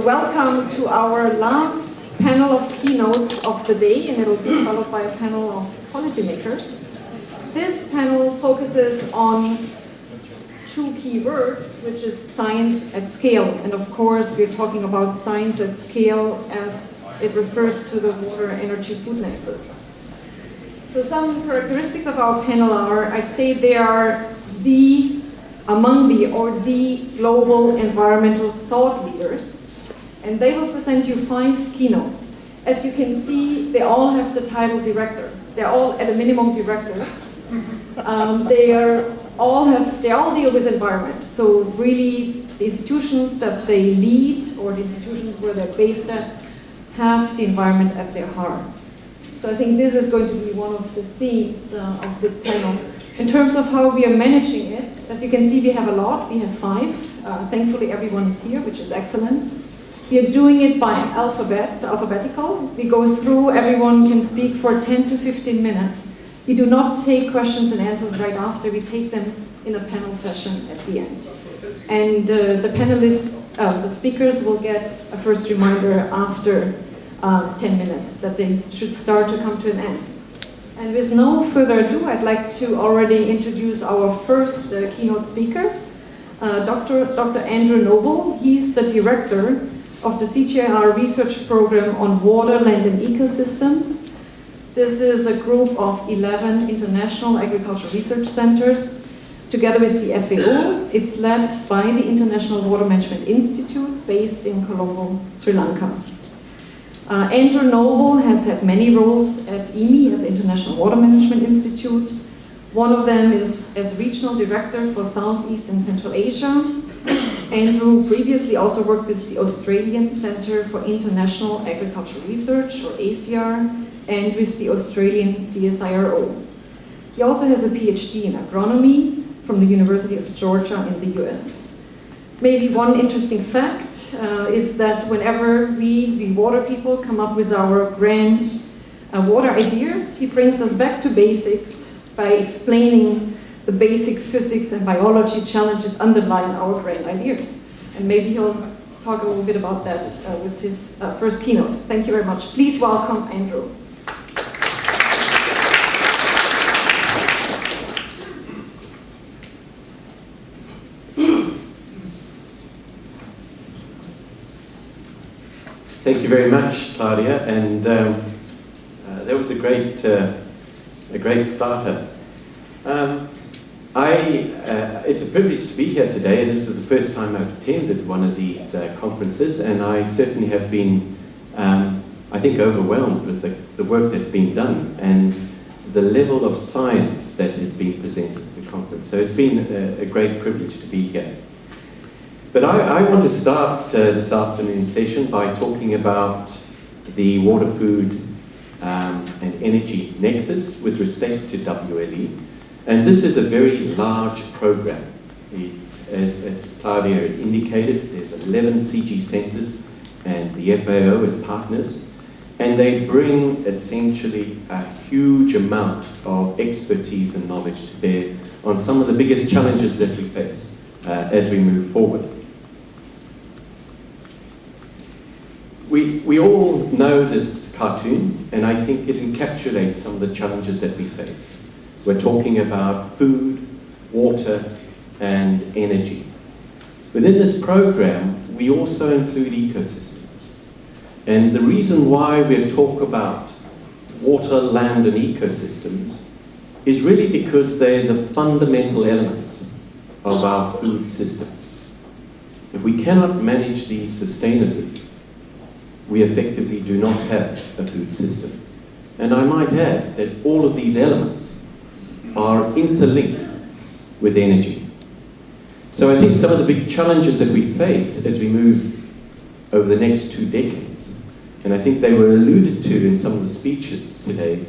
welcome to our last panel of keynotes of the day, and it'll be followed by a panel of policymakers. This panel focuses on two key words, which is science at scale. And of course, we're talking about science at scale as it refers to the water, energy, food nexus. So some characteristics of our panel are, I'd say they are among the global environmental thought leaders. And they will present you 5 keynotes. As you can see, they all have the title director. They're all at a minimum directors. They all deal with environment. So really, the institutions that they lead or the institutions where they're based at have the environment at their heart. So I think this is going to be one of the themes of this panel. In terms of how we are managing it, as you can see, we have a lot. We have 5. Thankfully, everyone is here, which is excellent. We are doing it by alphabetical. We go through, everyone can speak for 10 to 15 minutes. We do not take questions and answers right after. We take them in a panel session at the end. And the panelists, the speakers will get a first reminder after 10 minutes that they should start to come to an end. And with no further ado, I'd like to already introduce our first keynote speaker, Dr. Andrew Noble. He's the director of the CGIAR research program on water, land, and ecosystems. This is a group of 11 international agricultural research centers, together with the FAO. It's led by the International Water Management Institute, based in Colombo, Sri Lanka. Andrew Noble has had many roles at IMI, at the International Water Management Institute. One of them is as regional director for Southeast and Central Asia. Andrew previously also worked with the Australian Centre for International Agricultural Research, or ACR, and with the Australian CSIRO. He also has a PhD in agronomy from the University of Georgia in the US. Maybe one interesting fact is that whenever we water people come up with our grand water ideas, he brings us back to basics by explaining the basic physics and biology challenges underlying our grand ideas. And maybe he'll talk a little bit about that with his first keynote. Thank you very much. Please welcome Andrew. Thank you very much, Claudia, and that was a great starter. It's a privilege to be here today. This is the first time I've attended one of these conferences, and I certainly have been, I think, overwhelmed with the work that's been done and the level of science that is being presented at the conference. So it's been a great privilege to be here. But I want to start this afternoon's session by talking about the water, food, and energy nexus with respect to WLE. And this is a very large program. As Claudia indicated, there's 11 CG centers and the FAO as partners. And they bring essentially a huge amount of expertise and knowledge to bear on some of the biggest challenges that we face as we move forward. We all know this cartoon, and I think it encapsulates some of the challenges that we face. We're talking about food, water, and energy. Within this program, we also include ecosystems. And the reason why we talk about water, land, and ecosystems is really because they're the fundamental elements of our food system. If we cannot manage these sustainably, we effectively do not have a food system. And I might add that all of these elements are interlinked with energy. So I think some of the big challenges that we face as we move over the next 2 decades, and I think they were alluded to in some of the speeches today,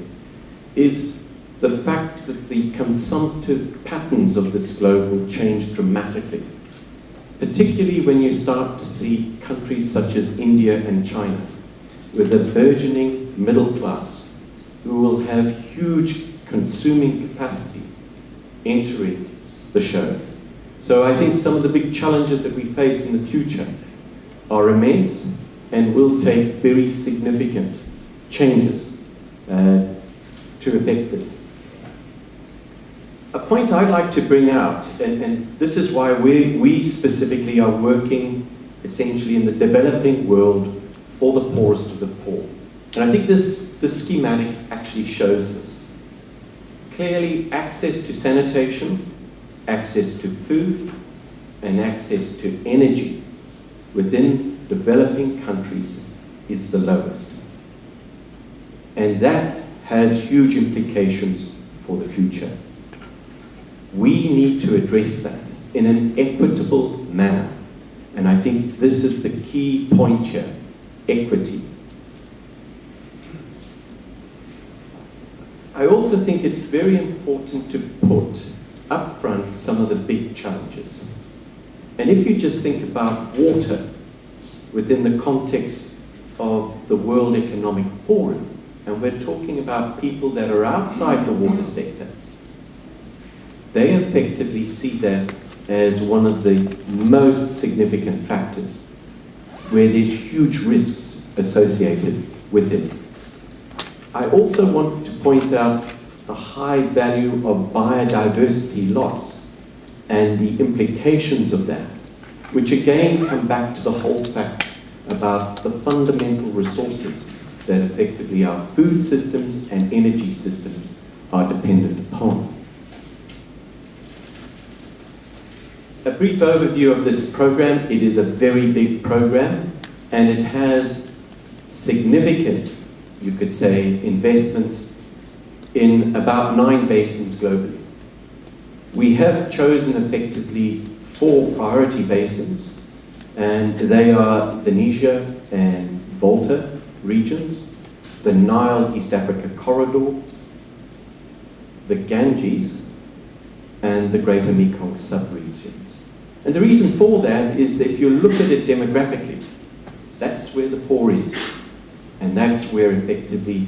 is the fact that the consumptive patterns of this globe will change dramatically. Particularly when you start to see countries such as India and China with a burgeoning middle class who will have huge consuming capacity entering the show. So I think some of the big challenges that we face in the future are immense and will take very significant changes to affect this. A point I'd like to bring out, and this is why we specifically are working essentially in the developing world for the poorest of the poor. And I think this schematic actually shows this. Clearly, access to sanitation, access to food, and access to energy within developing countries is the lowest. And that has huge implications for the future. We need to address that in an equitable manner. And I think this is the key point here, equity. I also think it's very important to put up front some of the big challenges. And if you just think about water within the context of the World Economic Forum, and we're talking about people that are outside the water sector, they effectively see that as one of the most significant factors where there's huge risks associated with it. I also want to point out the high value of biodiversity loss and the implications of that, which again come back to the whole fact about the fundamental resources that effectively our food systems and energy systems are dependent upon. A brief overview of this program. It is a very big program, and it has significant, you could say, investments in about 9 basins globally. We have chosen effectively 4 priority basins, and they are Indonesia and Volta regions, the Nile East Africa corridor, the Ganges, and the Greater Mekong sub-regions. And the reason for that is that if you look at it demographically, that's where the poor is. And that's where effectively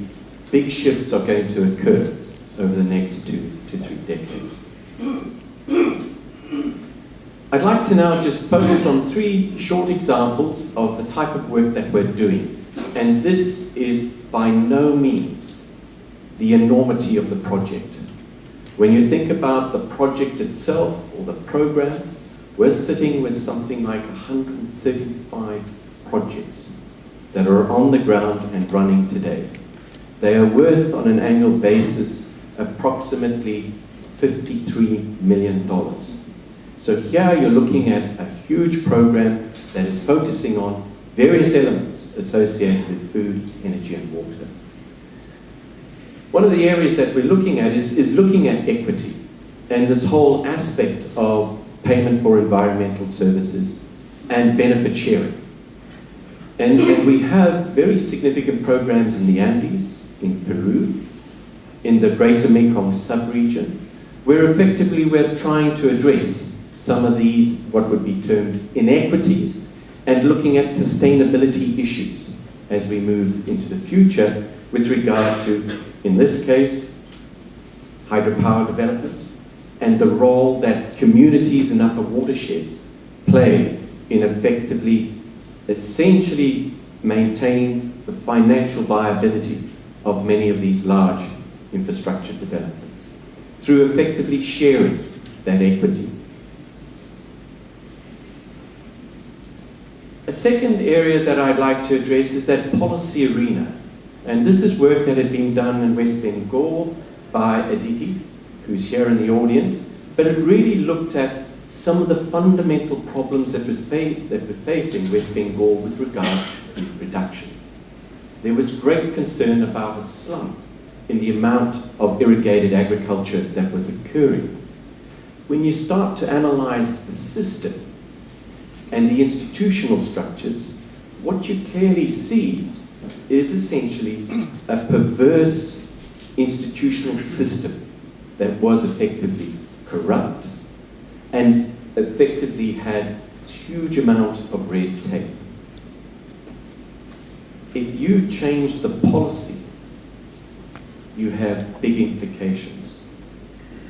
big shifts are going to occur over the next 2 to 3 decades. I'd like to now just focus on 3 short examples of the type of work that we're doing. And this is by no means the enormity of the project. When you think about the project itself or the program, we're sitting with something like 135 projects that are on the ground and running today. They are worth, on an annual basis, approximately $53 million. So here you're looking at a huge program that is focusing on various elements associated with food, energy, and water. One of the areas that we're looking at is looking at equity and this whole aspect of payment for environmental services and benefit sharing. And we have very significant programs in the Andes, in Peru, in the Greater Mekong sub-region, where effectively we're trying to address some of these, what would be termed inequities, and looking at sustainability issues as we move into the future with regard to, in this case, hydropower development, and the role that communities and upper watersheds play in effectively, essentially maintaining the financial viability of many of these large infrastructure developments through effectively sharing that equity. A second area that I'd like to address is that policy arena. And this is work that had been done in West Bengal by Adeel, who's here in the audience, but it really looked at some of the fundamental problems that was facing West Bengal with regard to food production. There was great concern about a slump in the amount of irrigated agriculture that was occurring. When you start to analyze the system and the institutional structures, what you clearly see is essentially a perverse institutional system that was effectively corrupt and effectively had a huge amount of red tape. If you change the policy, you have big implications.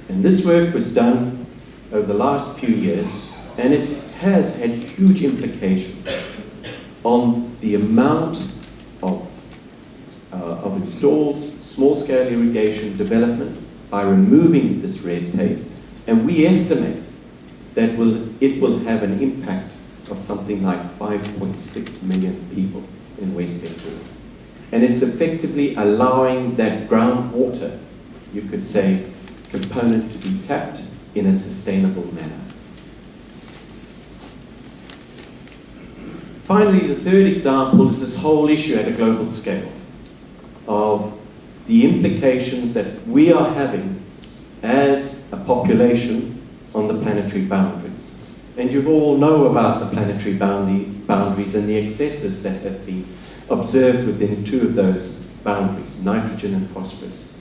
And this work was done over the last few years, and it has had huge implications. on the amount of installed small-scale irrigation development by removing this red tape, and we estimate that it will have an impact of something like 5.6 million people in West Bengal. And it's effectively allowing that groundwater, you could say, component to be tapped in a sustainable manner. Finally, the third example is this whole issue at a global scale of the implications that we are having as a population on the planetary boundaries. And you all know about the planetary boundaries and the excesses that have been observed within two of those boundaries, nitrogen and phosphorus.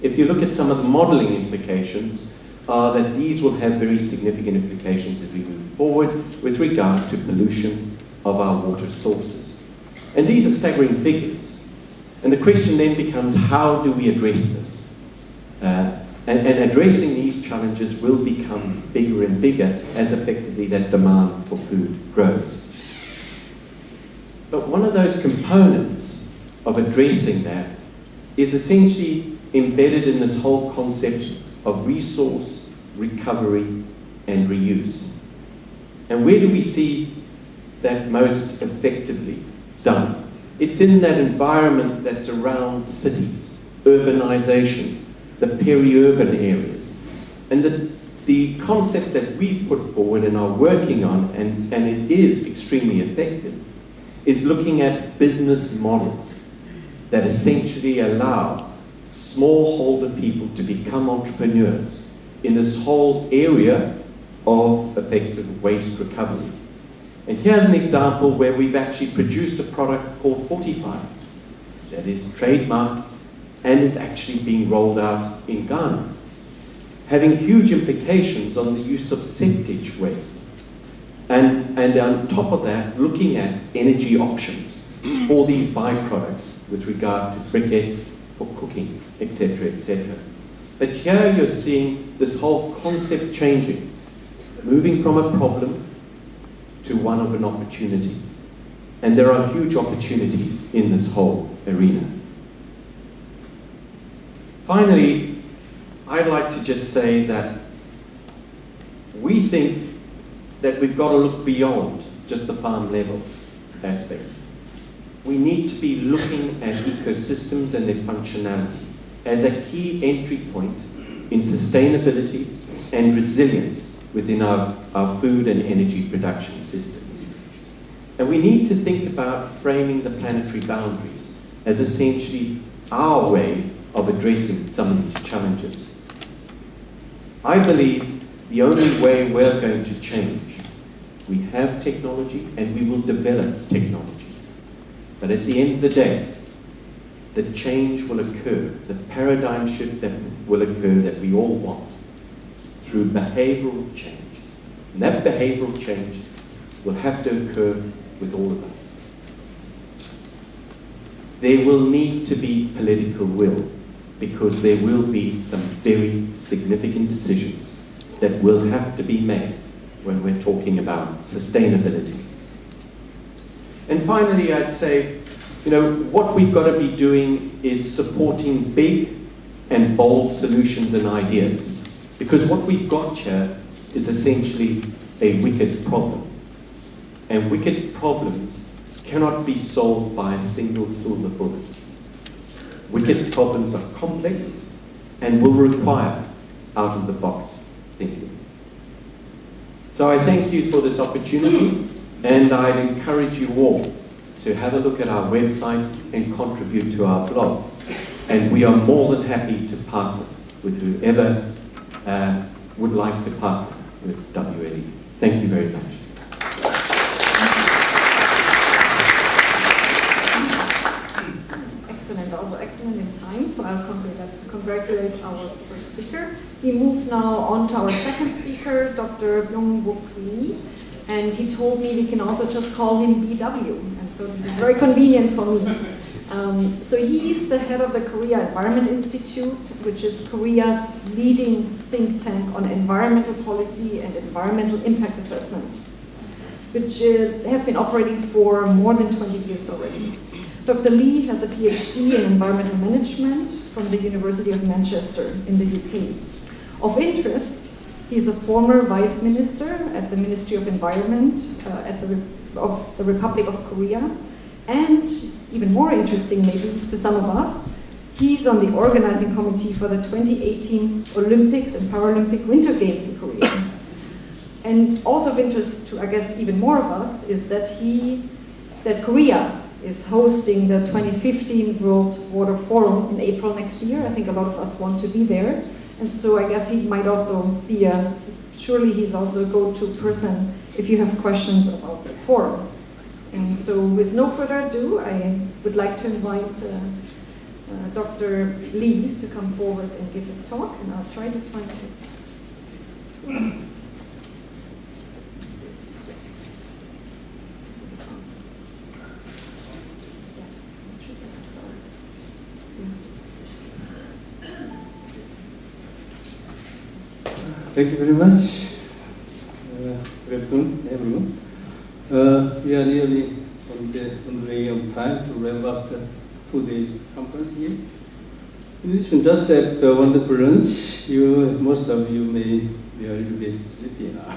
If you look at some of the modeling implications, are that these will have very significant implications as we move forward with regard to pollution of our water sources. And these are staggering figures. And the question then becomes, how do we address this? And addressing these challenges will become bigger and bigger as effectively that demand for food grows. But one of those components of addressing that is essentially embedded in this whole concept of resource recovery and reuse. And where do we see that most effectively done? It's in that environment that's around cities, urbanization, the peri-urban areas. And the concept that we've put forward and are working on, and it is extremely effective, is looking at business models that essentially allow smallholder people to become entrepreneurs in this whole area of effective waste recovery. And here's an example where we've actually produced a product called Fortify that is trademarked and is actually being rolled out in Ghana, having huge implications on the use of septic waste. And on top of that, looking at energy options for these byproducts with regard to briquettes for cooking, etc., etc. But here you're seeing this whole concept changing, moving from a problem to one of an opportunity. And there are huge opportunities in this whole arena. Finally, I'd like to just say that we think that we've got to look beyond just the farm level aspects. We need to be looking at ecosystems and their functionality as a key entry point in sustainability and resilience within our food and energy production systems. And we need to think about framing the planetary boundaries as essentially our way of addressing some of these challenges. I believe the only way we're going to change, we have technology and we will develop technology. But at the end of the day, the change will occur, the paradigm shift that will occur that we all want through behavioral change. And that behavioral change will have to occur with all of us. There will need to be political will, because there will be some very significant decisions that will have to be made when we're talking about sustainability. And finally, I'd say, what we've got to be doing is supporting big and bold solutions and ideas. Because what we've got here is essentially a wicked problem. And wicked problems cannot be solved by a single silver bullet. Wicked problems are complex and will require out-of-the-box thinking. So I thank you for this opportunity, and I'd encourage you all to have a look at our website and contribute to our blog. And we are more than happy to partner with whoever would like to partner with WLE. Thank you very much. Excellent, also excellent in time, so I'll congratulate our first speaker. We move now on to our second speaker, Dr. Byung-Wook, and he told me we can also just call him BW, and so this is very convenient for me. So he's the head of the Korea Environment Institute, which is Korea's leading think tank on environmental policy and environmental impact assessment. which has been operating for more than 20 years already. Dr. Lee has a PhD in environmental management from the University of Manchester in the UK. Of interest, he is a former vice minister at the Ministry of Environment of the Republic of Korea, and even more interesting maybe to some of us, he's on the organizing committee for the 2018 Olympics and Paralympic Winter Games in Korea. And also of interest to, I guess, even more of us is that Korea is hosting the 2015 World Water Forum in April next year. I think a lot of us want to be there. And so I guess he might also be surely he's also a go-to person if you have questions about the forum. And so with no further ado, I would like to invite Dr. Lee to come forward and give his talk, and I'll try to find his slides. Thank you very much. Good afternoon, everyone. We are really on the way of time to wrap up the 2 days conference here. In addition, just at the wonderful lunch, most of you may be a little bit sleepy now.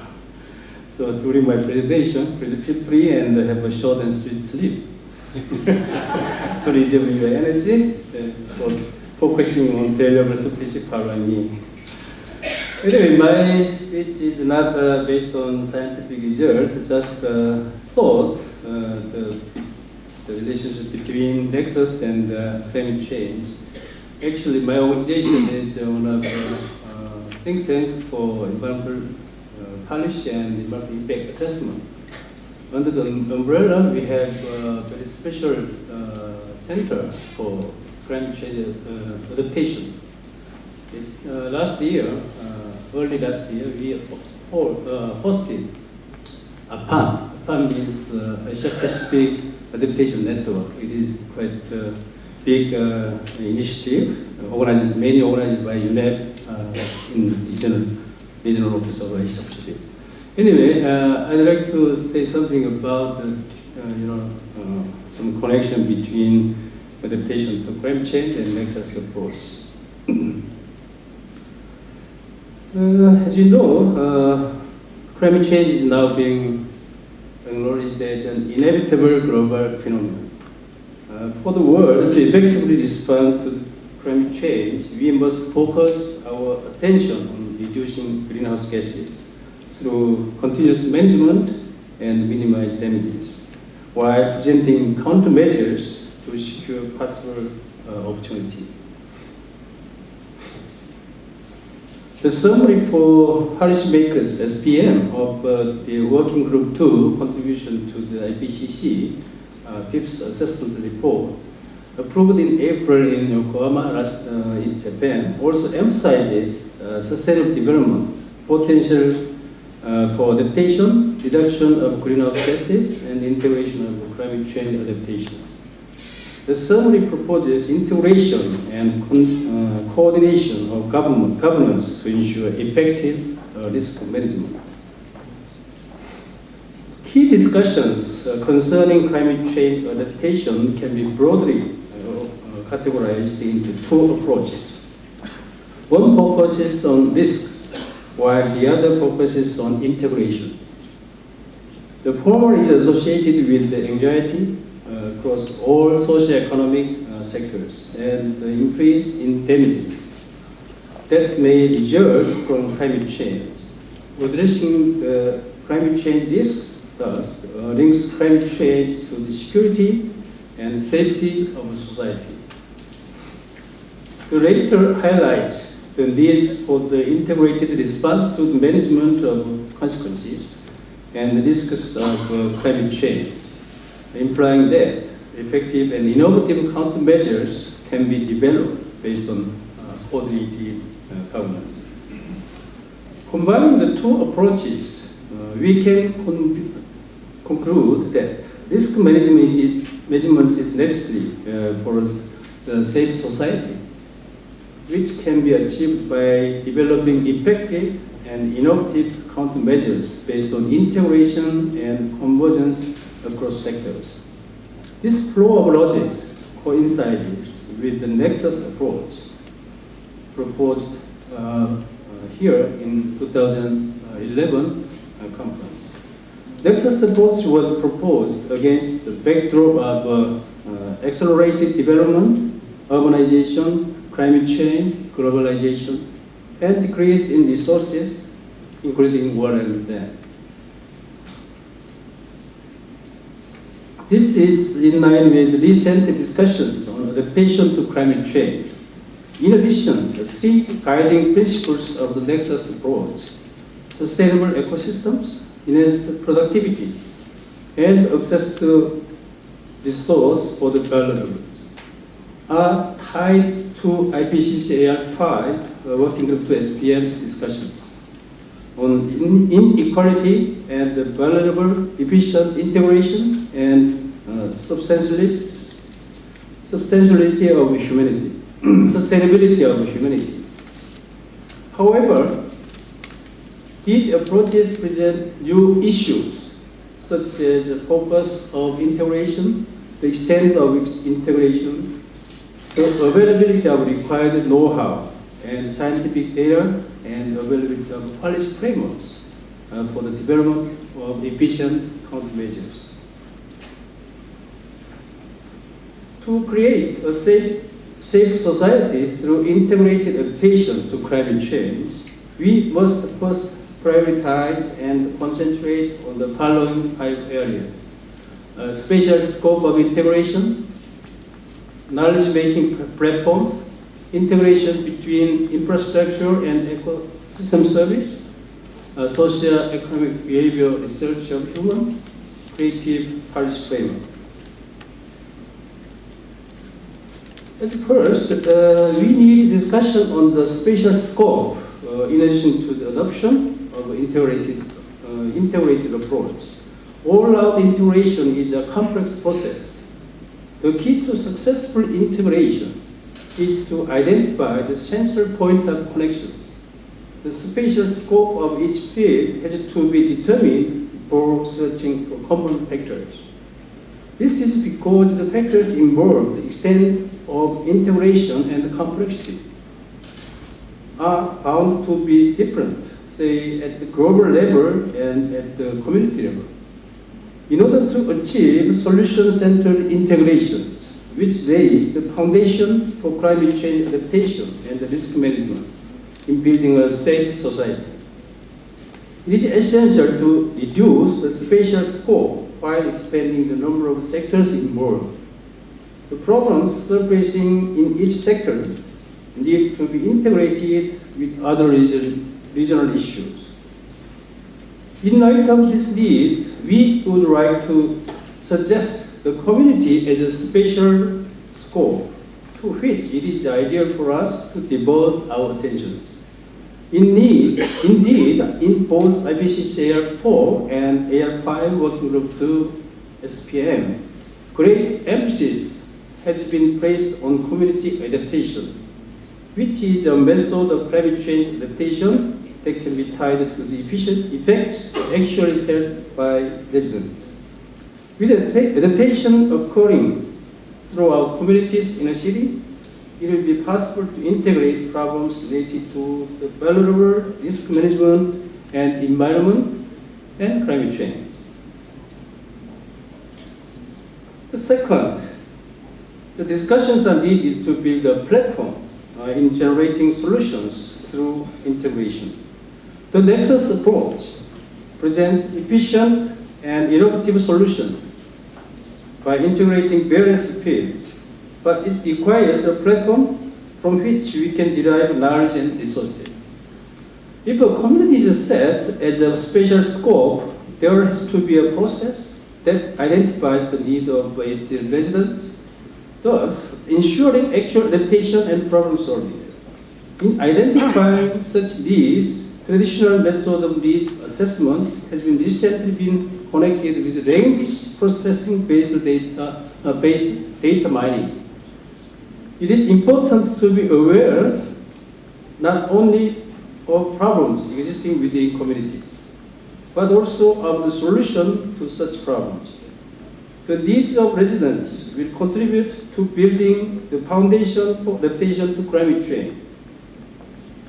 So during my presentation, please feel free and have a short and sweet sleep to reserve your energy for focusing on valuable speech power and me. Anyway, my speech is not based on scientific result, just thought, the relationship between NExus and climate change. Actually, my organization is one of the think tank for environmental policy and environmental impact assessment. Under the umbrella, we have a very special center for climate change adaptation. Last year, early last year, we hosted APAN. APAN means Asia Pacific Adaptation Network. It is quite a big initiative, mainly organized by UNEP in regional office of Asia Pacific. Anyway, I'd like to say something about some connection between adaptation to climate change and NExus approach. As you know, climate change is now being acknowledged as an inevitable global phenomenon. For the world to effectively respond to climate change, we must focus our attention on reducing greenhouse gases through continuous management and minimize damages, while presenting countermeasures to secure possible opportunities. The summary for policymakers, SPM, of the Working Group 2 contribution to the IPCC, fifth assessment report, approved in April in Yokohama in Japan, also emphasizes sustainable development, potential for adaptation, reduction of greenhouse gases, and integration of climate change adaptation. The summary proposes integration and coordination of governments to ensure effective risk management. Key discussions concerning climate change adaptation can be broadly categorized into two approaches. One focuses on risk, while the other focuses on integration. The former is associated with the anxiety across all socio-economic sectors and the increase in damages that may result from climate change. Addressing the climate change risks thus links climate change to the security and safety of society. The latter highlights the need for the integrated response to the management of consequences and the risks of climate change, implying that effective and innovative countermeasures can be developed based on coordinated governance. Combining the two approaches, we can conclude that risk management is necessary for a safe society, which can be achieved by developing effective and innovative countermeasures based on integration and convergence across sectors. This flow of logics coincides with the NExus approach proposed here in 2011 conference. NExus approach was proposed against the backdrop of accelerated development, urbanization, climate change, globalization, and decrease in resources, including water and land. This is in line with recent discussions on adaptation to climate change. In addition, the three guiding principles of the NExus approach, sustainable ecosystems, enhanced productivity, and access to resource for the vulnerable, are tied to IPCC AR5 working group to SPM's discussions on inequality and the vulnerable efficient integration and substantiality of humanity, sustainability of humanity. However, these approaches present new issues, such as the focus of integration, the extent of integration, the availability of required know-how and scientific data, and availability of policy frameworks for the development of efficient countermeasures. To create a safe society through integrated adaptation to climate change, we must first prioritize and concentrate on the following 5 areas. Spatial scope of integration, knowledge-making platforms, integration between infrastructure and ecosystem service, socio-economic behavior research of human, creative policy framework. As first, we need discussion on the spatial scope in addition to the adoption of integrated approach. All-out integration is a complex process. The key to successful integration is to identify the central point of connections. The spatial scope of each field has to be determined before searching for common factors. This is because the factors involved, the extent of integration and complexity, are bound to be different, say at the global level and at the community level. In order to achieve solution-centered integrations, which lays the foundation for climate change adaptation and risk management in building a safe society, it is essential to reduce the spatial scope while expanding the number of sectors involved. The problems surfacing in each sector need to be integrated with other regional issues. In light of this need, we would like to suggest the community as a spatial scope to which it is ideal for us to devote our attentions. Indeed, in both IPCC AR4 and AR5 Working Group 2 SPM, great emphasis has been placed on community adaptation, which is a method of climate change adaptation that can be tied to the efficient effects actually felt by residents. With adaptation occurring throughout communities in a city, it will be possible to integrate problems related to the vulnerable, risk management, and environment, and climate change. The second, the discussions are needed to build a platform in generating solutions through integration. The NExus approach presents efficient and innovative solutions by integrating various fields, but it requires a platform from which we can derive knowledge and resources. If a community is set as a spatial scope, there has to be a process that identifies the need of its residents, thus ensuring actual adaptation and problem solving. In identifying such needs, traditional method of needs assessment has been recently been connected with language processing-based data mining. It is important to be aware not only of problems existing within communities, but also of the solution to such problems. The needs of residents will contribute to building the foundation for adaptation to climate change.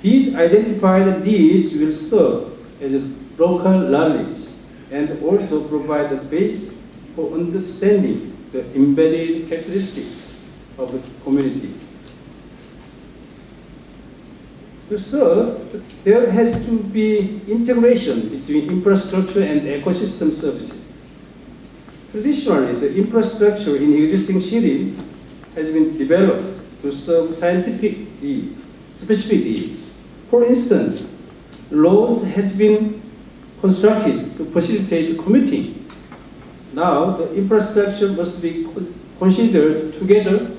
These identified needs will serve as a local knowledge and also provide a base for understanding the embedded characteristics of the community. Third, there has to be integration between infrastructure and ecosystem services. Traditionally, the infrastructure in existing cities has been developed to serve scientific needs, specific needs. For instance, roads has been constructed to facilitate commuting. Now, the infrastructure must be considered together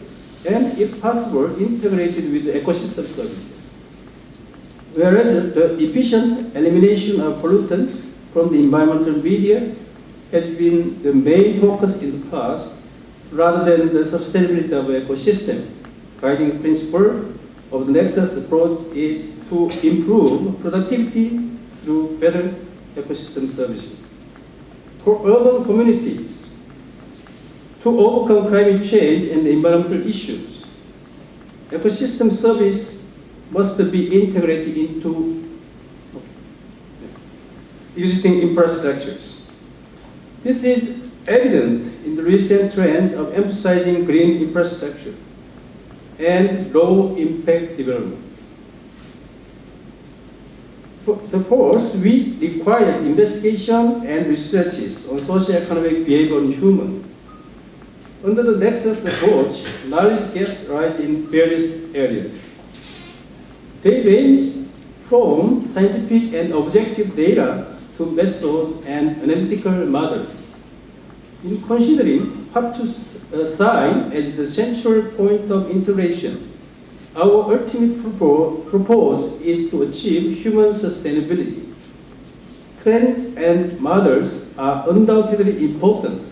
and, if possible, integrated with the ecosystem services. Whereas the efficient elimination of pollutants from the environmental media has been the main focus in the past, rather than the sustainability of the ecosystem. Guiding principle of the NExus approach is to improve productivity through better ecosystem services. For urban communities, to overcome climate change and environmental issues, ecosystem service must be integrated into existing infrastructures. This is evident in the recent trends of emphasizing green infrastructure and low-impact development. The fourth, we require investigation and researches on socio-economic behavior in humans. Under the NExus approach, knowledge gaps rise in various areas. They range from scientific and objective data to methods and analytical models. In considering what to assign as the central point of integration, our ultimate purpose is to achieve human sustainability. Trends and models are undoubtedly important,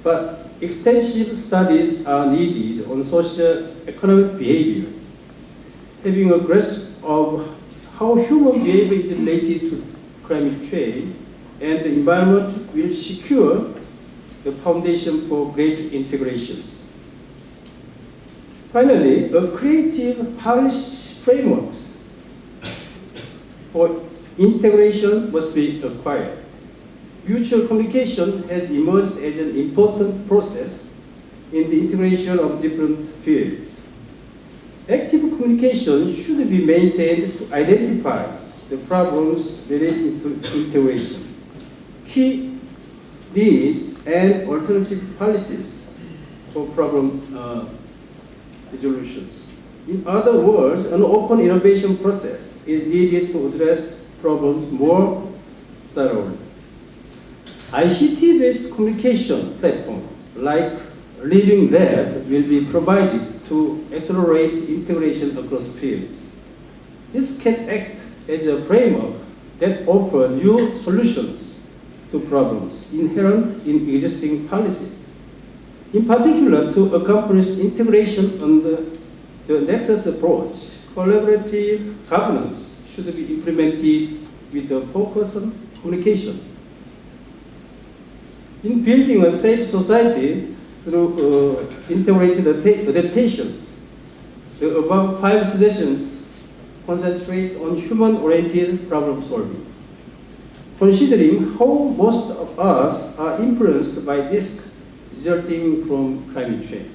but extensive studies are needed on socio-economic behavior. Having a grasp of how human behavior is related to climate change and the environment will secure the foundation for great integrations. Finally, a creative policy frameworks for integration must be acquired. Mutual communication has emerged as an important process in the integration of different fields. Active communication should be maintained to identify the problems relating to integration, key needs, and alternative policies for problem resolutions. In other words, an open innovation process is needed to address problems more thoroughly. ICT-based communication platform like Living Lab will be provided to accelerate integration across fields. This can act as a framework that offers new solutions to problems inherent in existing policies. In particular, to accomplish integration under the NExus approach, collaborative governance should be implemented with a focus on communication. In building a safe society through integrated adaptations, the above 5 suggestions concentrate on human-oriented problem solving. Considering how most of us are influenced by risks resulting from climate change,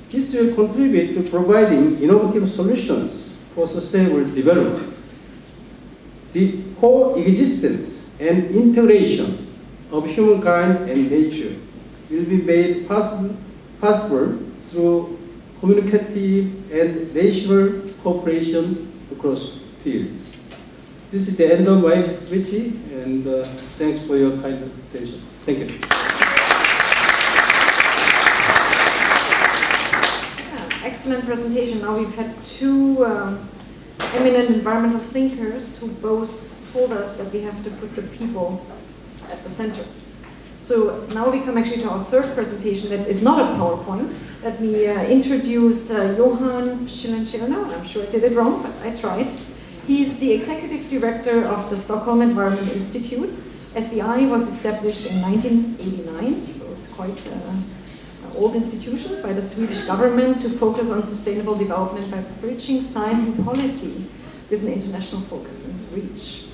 this will contribute to providing innovative solutions for sustainable development. The coexistence and integration of humankind and nature will be made possible through communicative and national cooperation across fields. This is the end of my speech, and thanks for your kind attention. Thank you. Yeah, excellent presentation. Now we've had two eminent environmental thinkers who both told us that we have to put the people at the center. So now we come actually to our third presentation that is not a PowerPoint. Let me introduce Johan Kuylenstierna. I'm sure I did it wrong, but I tried. He's the executive director of the Stockholm Environment Institute. SEI was established in 1989, so it's quite an old institution by the Swedish government to focus on sustainable development by bridging science and policy with an international focus and reach.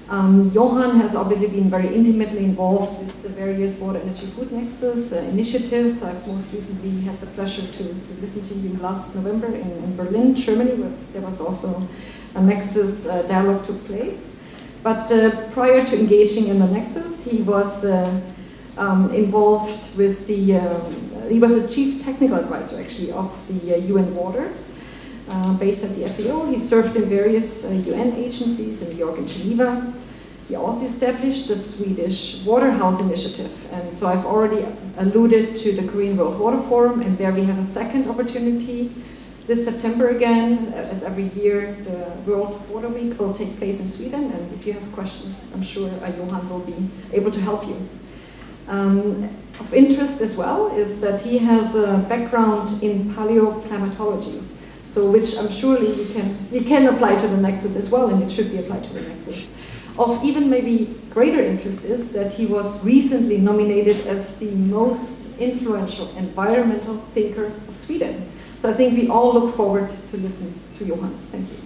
Johan has obviously been very intimately involved with the various water, energy, food nexus initiatives. I've most recently had the pleasure to listen to you last November in Berlin, Germany, where there was also a nexus dialogue took place. But prior to engaging in the nexus, he was involved with the, he was a chief technical advisor actually of the UN Water, based at the FAO. He served in various UN agencies in New York and Geneva. He also established the Swedish Waterhouse Initiative. And so I've already alluded to the Green World Water Forum, and there we have a second opportunity. This September again, as every year, the World Water Week will take place in Sweden. And if you have questions, I'm sure Johan will be able to help you. Of interest as well is that he has a background in paleoclimatology. So which I'm surely you can apply to the nexus as well, and it should be applied to the nexus. Of even maybe greater interest is that he was recently nominated as the most influential environmental thinker of Sweden. So I think we all look forward to listen to Johan. Thank you.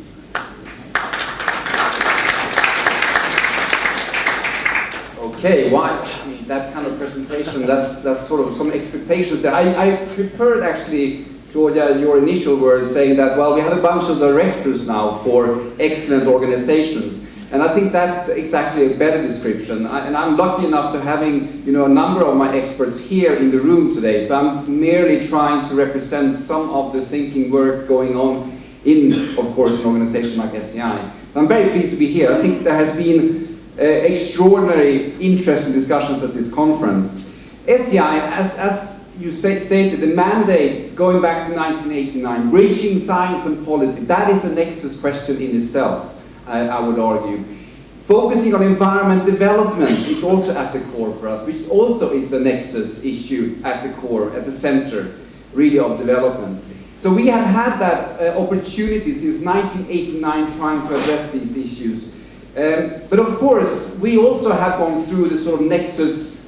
Okay, why that kind of presentation? That's sort of some expectations there. I preferred actually, Claudia, your initial words saying that, well, we have a bunch of directors now for excellent organizations. And I think that is actually a better description. And I'm lucky enough to having, you know, a number of my experts here in the room today. So I'm merely trying to represent some of the thinking work going on in, of course, an organization like SEI. I'm very pleased to be here. I think there has been extraordinary interesting discussions at this conference. SEI, as you stated, the mandate going back to 1989, bridging science and policy, that is a nexus question in itself, I would argue. Focusing on environment development is also at the core for us, which also is a nexus issue at the core, at the center, really, of development. So we have had that opportunity since 1989 trying to address these issues. But of course, we also have gone through the sort of nexus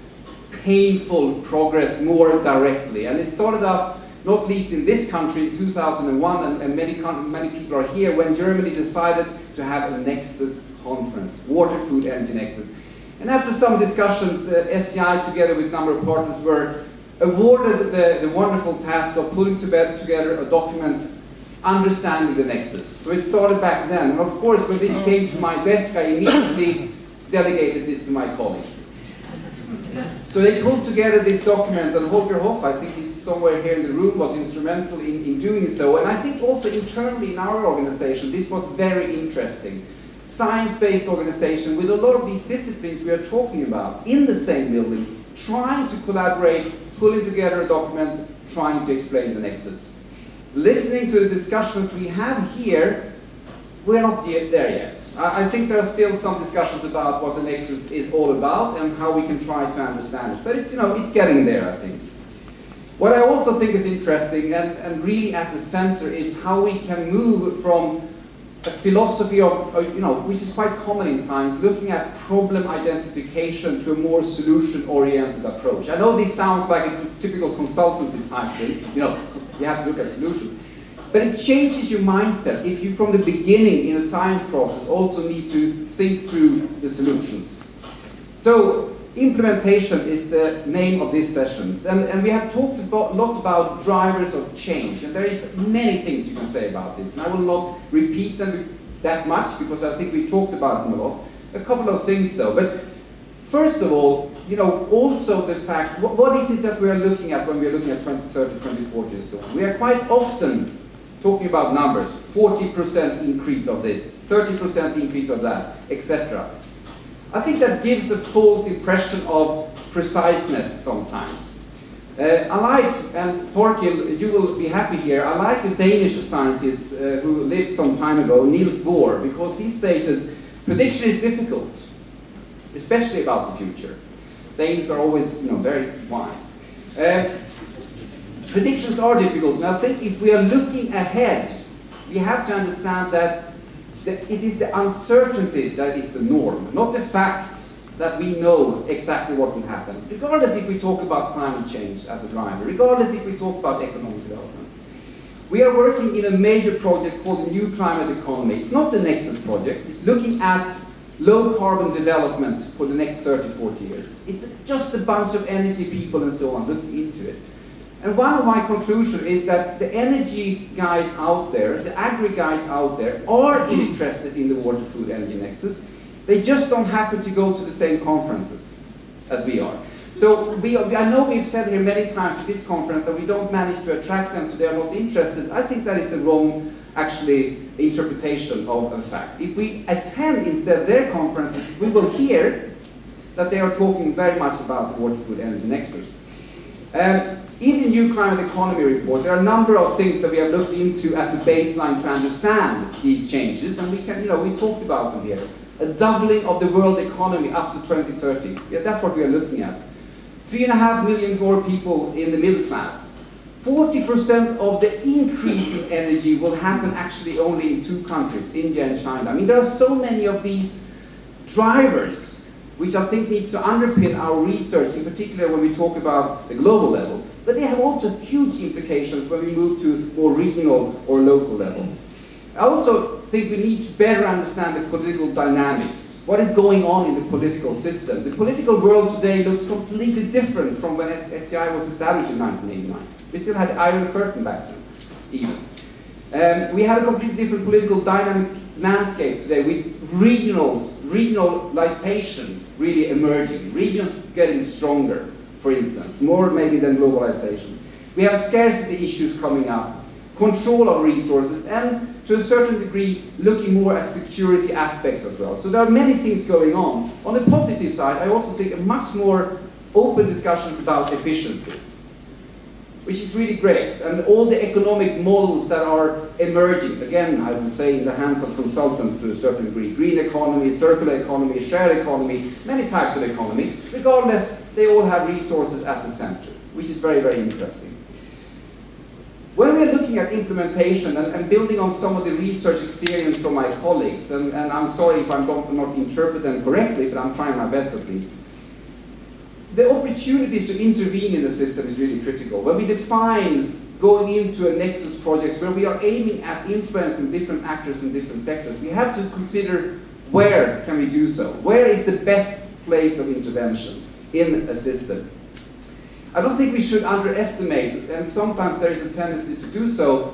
painful progress more directly. And it started off, not least in this country, in 2001, and many people are here, when Germany decided to have a nexus conference, water, food, energy nexus. And after some discussions, SEI, together with a number of partners, were awarded the wonderful task of putting together a document understanding the nexus. So it started back then. And of course, when this came to my desk, I immediately delegated this to my colleagues. So they pulled together this document, and Holger Hoff, I think he's somewhere here in the room, was instrumental in doing so. And I think also internally in our organization, this was very interesting. Science-based organization with a lot of these disciplines we are talking about in the same building, trying to collaborate, pulling together a document, trying to explain the nexus. Listening to the discussions we have here, we're not there yet. I think there are still some discussions about what the nexus is all about and how we can try to understand it. But it's, you know, it's getting there, I think. What I also think is interesting and really at the center is how we can move from a philosophy of, you know, which is quite common in science, looking at problem identification to a more solution-oriented approach. I know this sounds like a typical consultancy type thing, you know, you have to look at solutions. But it changes your mindset if you, from the beginning in a science process, also need to think through the solutions. So, implementation is the name of these sessions. And we have talked a lot about drivers of change. And there is many things you can say about this. And I will not repeat them that much because I think we talked about them a lot. A couple of things though. But first of all, you know, also the fact, what is it that we are looking at when we are looking at 2030, 2040 and so on? We are quite often talking about numbers, 40% increase of this, 30% increase of that, etc. I think that gives a false impression of preciseness sometimes. I like, and Torkild, you will be happy here, I like a Danish scientist who lived some time ago, Niels Bohr, because he stated, prediction is difficult, especially about the future. Danes are always, you know, very wise. Predictions are difficult, and I think if we are looking ahead, we have to understand that it is the uncertainty that is the norm, not the fact that we know exactly what will happen, regardless if we talk about climate change as a driver, regardless if we talk about economic development. We are working in a major project called the New Climate Economy. It's not the NExus project, it's looking at low carbon development for the next 30, 40 years. It's just a bunch of energy people and so on looking into it. And one of my conclusions is that the energy guys out there, the agri guys out there, are interested in the water, food, energy nexus. They just don't happen to go to the same conferences as we are. So I know we've said here many times at this conference that we don't manage to attract them, so they are not interested. I think that is the wrong, actually, interpretation of a fact. If we attend instead their conferences, we will hear that they are talking very much about the water, food, energy nexus. In the New Climate Economy report, there are a number of things that we have looked into as a baseline to understand these changes, and we talked about them here. A doubling of the world economy up to 2030. Yeah, that's what we are looking at. 3.5 million more people in the middle class. 40% of the increase in energy will happen actually only in 2 countries, India and China. I mean, there are so many of these drivers which I think needs to underpin our research, in particular when we talk about the global level. But they have also huge implications when we move to more regional or local level. I also think we need to better understand the political dynamics. What is going on in the political system? The political world today looks completely different from when SCI was established in 1989. We still had the Iron Curtain back then, even. We have a completely different political dynamic landscape today with regionalization really emerging, regions getting stronger, for instance, more maybe than globalization. We have scarcity issues coming up, control of resources, and to a certain degree looking more at security aspects as well. So there are many things going on. On the positive side, I also think a much more open discussions about efficiencies, which is really great, and all the economic models that are emerging, again, I would say in the hands of consultants to a certain degree, green economy, circular economy, shared economy, many types of economy, regardless, they all have resources at the center, which is very, very interesting. When we're looking at implementation and building on some of the research experience from my colleagues, and I'm sorry if I'm not interpret them correctly, but I'm trying my best at least, the opportunities to intervene in the system is really critical. When we define going into a NExus project where we are aiming at influencing different actors in different sectors, we have to consider where can we do so? Where is the best place of intervention in a system? I don't think we should underestimate, and sometimes there is a tendency to do so,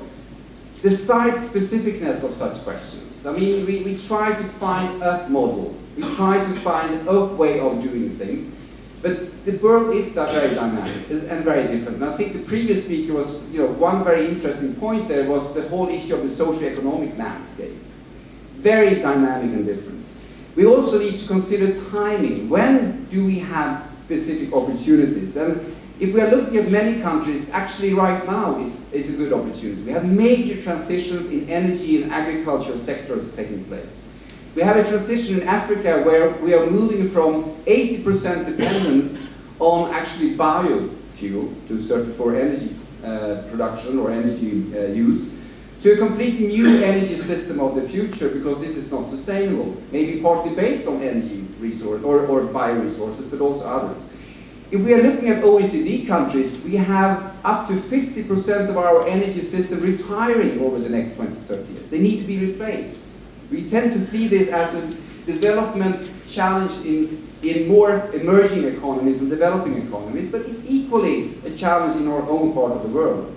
the site-specificness of such questions. I mean, we try to find a model, we try to find a way of doing things, but the world is very dynamic and very different. And I think the previous speaker was, one very interesting point there was the whole issue of the socio-economic landscape. Very dynamic and different. We also need to consider timing. When do we have specific opportunities? And if we are looking at many countries, actually right now is a good opportunity. We have major transitions in energy and agricultural sectors taking place. We have a transition in Africa where we are moving from 80% dependence on actually biofuel for energy production or energy use, to a completely new energy system of the future, because this is not sustainable, maybe partly based on energy resource or bioresources, but also others. If we are looking at OECD countries, we have up to 50% of our energy system retiring over the next 20, 30 years. They need to be replaced. We tend to see this as a development challenge in more emerging economies and developing economies, but it's equally a challenge in our own part of the world.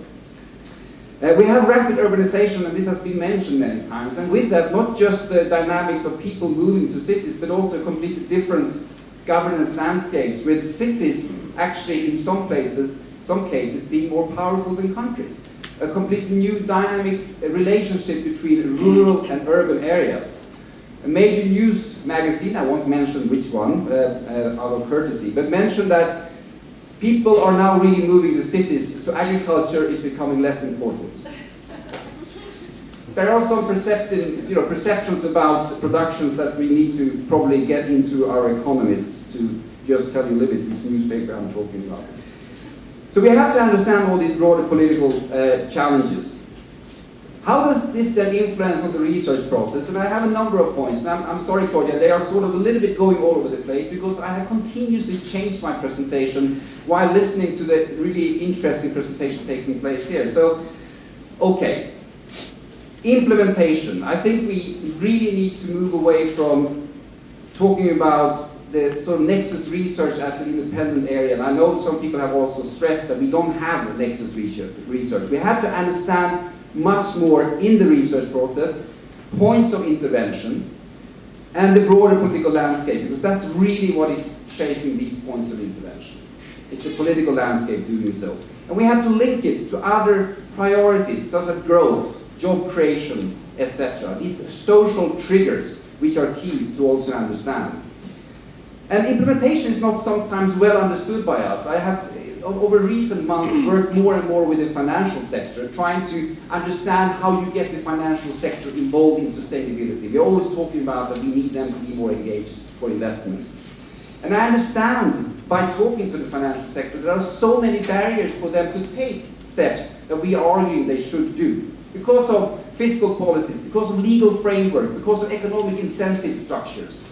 We have rapid urbanization, and this has been mentioned many times, and with that, not just the dynamics of people moving to cities, but also completely different governance landscapes, with cities actually in some cases being more powerful than countries. A completely new dynamic relationship between rural and urban areas. A major news magazine, I won't mention which one out of courtesy, but mentioned that people are now really moving to cities, so agriculture is becoming less important. There are some perceptions about productions that we need to probably get into our economies to just tell you a little bit which newspaper I'm talking about. So we have to understand all these broader political challenges. How does this then influence on the research process? And I have a number of points. And I'm sorry, Claudia, they are sort of a little bit going all over the place because I have continuously changed my presentation while listening to the really interesting presentation taking place here. So, okay. Implementation. I think we really need to move away from talking about the sort of Nexus research as an independent area. And I know some people have also stressed that we don't have a Nexus research. We have to understand much more in the research process, points of intervention, and the broader political landscape, because that's really what is shaping these points of intervention. It's the political landscape doing so. And we have to link it to other priorities, such as growth, job creation, etc. These social triggers, which are key to also understand. And implementation is not sometimes well understood by us. I have, over recent months, worked more and more with the financial sector, trying to understand how you get the financial sector involved in sustainability. We're always talking about that we need them to be more engaged for investments. And I understand, by talking to the financial sector, there are so many barriers for them to take steps that we are arguing they should do. Because of fiscal policies, because of legal framework, because of economic incentive structures.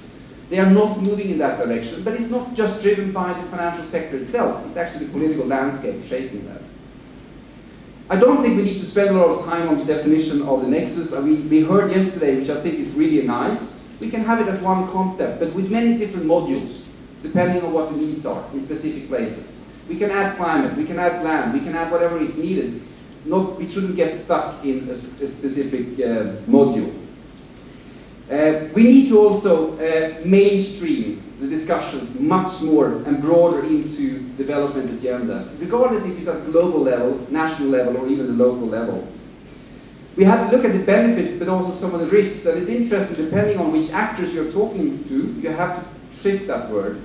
They are not moving in that direction, but it's not just driven by the financial sector itself, it's actually the political landscape shaping that. I don't think we need to spend a lot of time on the definition of the Nexus. We heard yesterday, which I think is really nice. We can have it as one concept, but with many different modules, depending on what the needs are in specific places. We can add climate, we can add land, we can add whatever is needed. We shouldn't get stuck in a specific module. We need to also mainstream the discussions much more and broader into development agendas, regardless if it's at global level, national level, or even the local level. We have to look at the benefits, but also some of the risks, and it's interesting, depending on which actors you're talking to, you have to shift that word,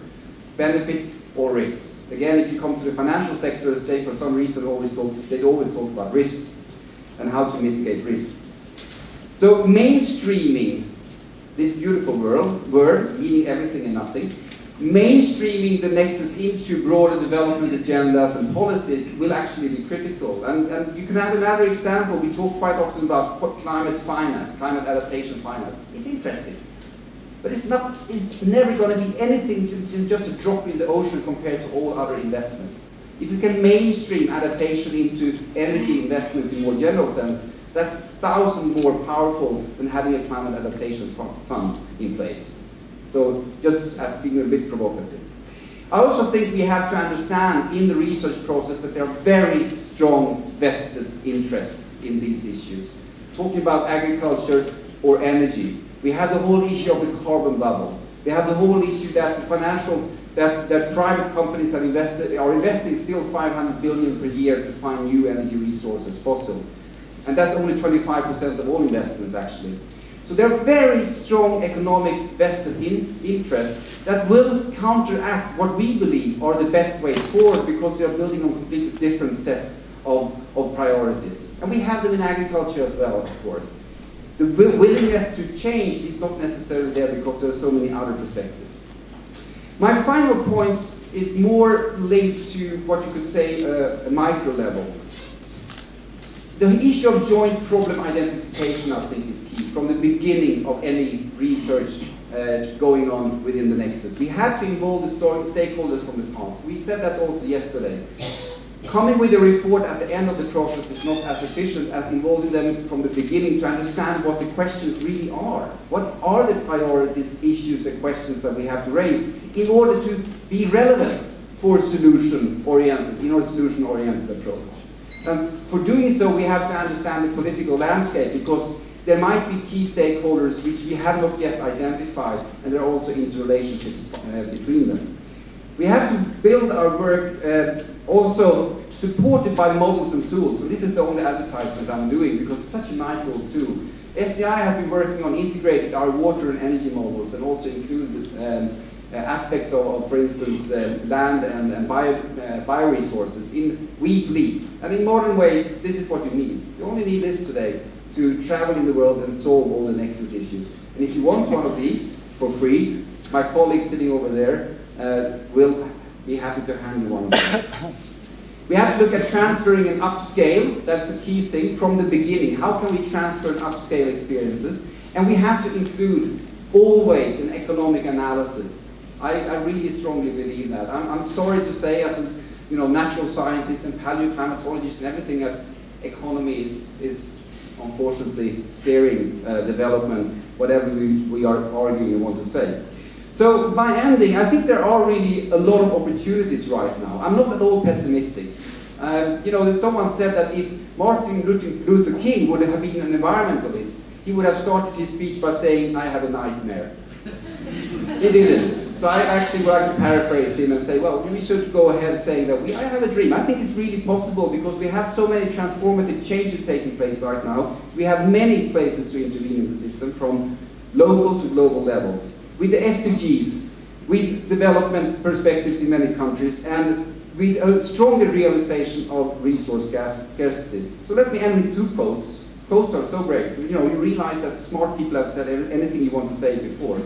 benefits or risks. Again, if you come to the financial sector, they for some reason they always talk about risks and how to mitigate risks. So mainstreaming this beautiful word, meaning everything and nothing, mainstreaming the Nexus into broader development agendas and policies will actually be critical. And you can have another example. We talk quite often about climate finance, climate adaptation finance. It's interesting. But it's never going to be anything to just a drop in the ocean compared to all other investments. If you can mainstream adaptation into energy investments in more general sense, that's 1,000 more powerful than having a climate adaptation fund in place. So just as being a bit provocative. I also think we have to understand in the research process that there are very strong vested interests in these issues. Talking about agriculture or energy, we have the whole issue of the carbon bubble. We have the whole issue that that private companies are investing still 500 billion per year to find new energy resources, fossil. And that's only 25% of all investments, actually. So there are very strong economic vested interests that will counteract what we believe are the best ways forward because they are building on completely different sets of priorities. And we have them in agriculture as well, of course. The willingness to change is not necessarily there because there are so many other perspectives. My final point is more linked to what you could say a micro level. The issue of joint problem identification, I think, is key from the beginning of any research going on within the Nexus. We have to involve the stakeholders from the past. We said that also yesterday. Coming with a report at the end of the process is not as efficient as involving them from the beginning to understand what the questions really are. What are the priorities, issues, and questions that we have to raise in order to be relevant for solution-oriented, in our solution-oriented approach. And for doing so, we have to understand the political landscape because there might be key stakeholders which we have not yet identified, and there are also interrelationships between them. We have to build our work also supported by models and tools. So this is the only advertisement I'm doing because it's such a nice little tool. SCI has been working on integrating our water and energy models and also included aspects of, for instance, land and bioresources in weekly. And in modern ways, this is what you need. You only need this today to travel in the world and solve all the Nexus issues. And if you want one of these for free, my colleague sitting over there will be happy to hand you one. We have to look at transferring and upscale. That's a key thing from the beginning. How can we transfer and upscale experiences? And we have to include always an economic analysis. I really strongly believe that. I'm sorry to say, as a natural scientist and paleoclimatologist and everything, that economy is unfortunately steering development, whatever we are arguing and want to say. So by ending, I think there are really a lot of opportunities right now. I'm not at all pessimistic. Someone said that if Martin Luther King would have been an environmentalist, he would have started his speech by saying, "I have a nightmare." He didn't. So I actually would like to paraphrase him and say, well, we should go ahead saying that I have a dream. I think it's really possible because we have so many transformative changes taking place right now. We have many places to intervene in the system, from local to global levels. With the SDGs, with development perspectives in many countries, and with a stronger realization of resource scarcities. So let me end with 2 quotes. Quotes are so great. You realize that smart people have said anything you want to say before.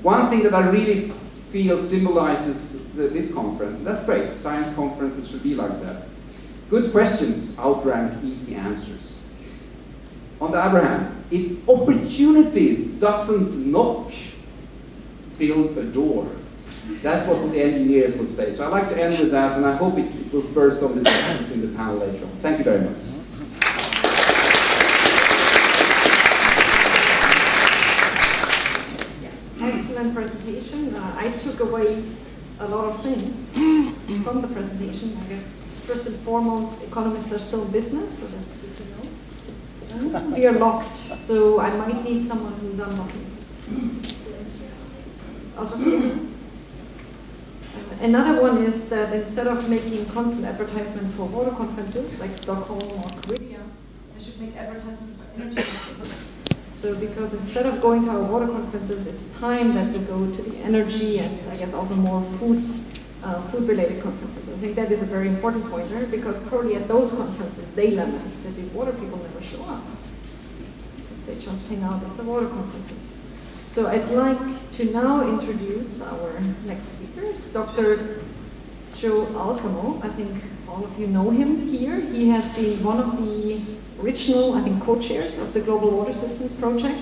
One thing that I really feel symbolizes this conference, and that's great, science conferences should be like that. Good questions outrank easy answers. On the other hand, if opportunity doesn't knock, build a door. That's what the engineers would say. So I'd like to end with that, and I hope it will spur some discussions in the panel later on. Thank you very much. Excellent presentation. I took away a lot of things from the presentation. I guess first and foremost, economists are still business, so that's good to know. We are locked, so I might need someone who's unlocking. I'll just another one is that instead of making constant advertisement for water conferences like Stockholm or Korea, I should make advertisement for energy conferences. So because instead of going to our water conferences, it's time that we go to the energy and I guess also more food-related conferences. I think that is a very important pointer because probably at those conferences they lament that these water people never show up because they just hang out at the water conferences. So I'd like to now introduce our next speakers, Dr. Joe Alcamo. I think all of you know him here. He has been one of the original, I think, co-chairs of the Global Water Systems Project.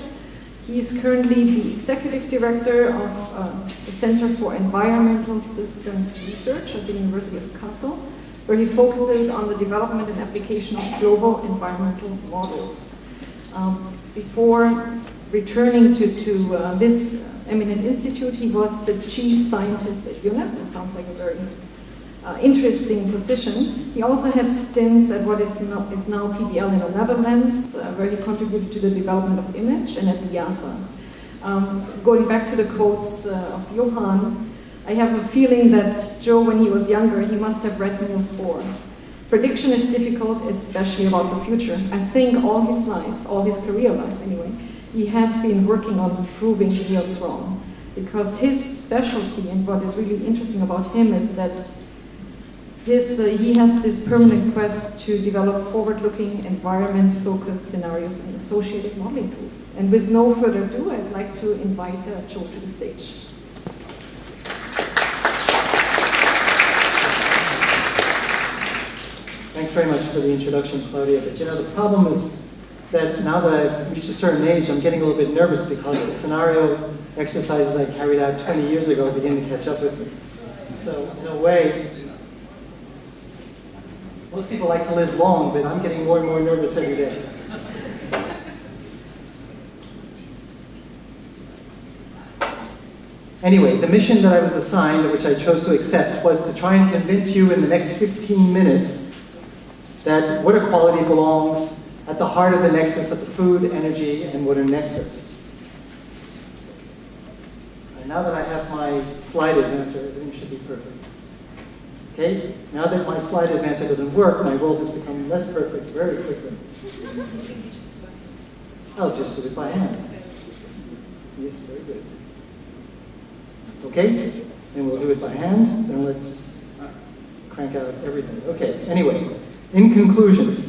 He is currently the executive director of the Center for Environmental Systems Research at the University of Kassel, where he focuses on the development and application of global environmental models. Before returning to this eminent institute, he was the chief scientist at UNEP. That sounds like a very interesting position. He also had stints at what is now PBL in the Netherlands, where he contributed to the development of image, and at the IASA. Going back to the quotes of Johan, I have a feeling that Joe, when he was younger, he must have read Niels Bohr. Prediction is difficult, especially about the future. I think all his life, all his career life anyway, he has been working on proving Niels wrong. Because his specialty and what is really interesting about him is that he has this permanent quest to develop forward-looking, environment-focused scenarios and associated modeling tools. And with no further ado, I'd like to invite Joe to the stage. Thanks very much for the introduction, Claudia. But the problem is that now that I've reached a certain age, I'm getting a little bit nervous because the scenario exercises I carried out 20 years ago begin to catch up with me. So in a way, most people like to live long, but I'm getting more and more nervous every day. Anyway, the mission that I was assigned, which I chose to accept, was to try and convince you in the next 15 minutes that water quality belongs at the heart of the nexus of the food, energy, and water nexus. And now that I have my slide advancer, everything should be perfect. Okay, now that my slide advancer doesn't work, my world has become less perfect very quickly. I'll just do it by hand. Yes, very good. Okay, and we'll do it by hand, then let's crank out everything. Okay, anyway, in conclusion,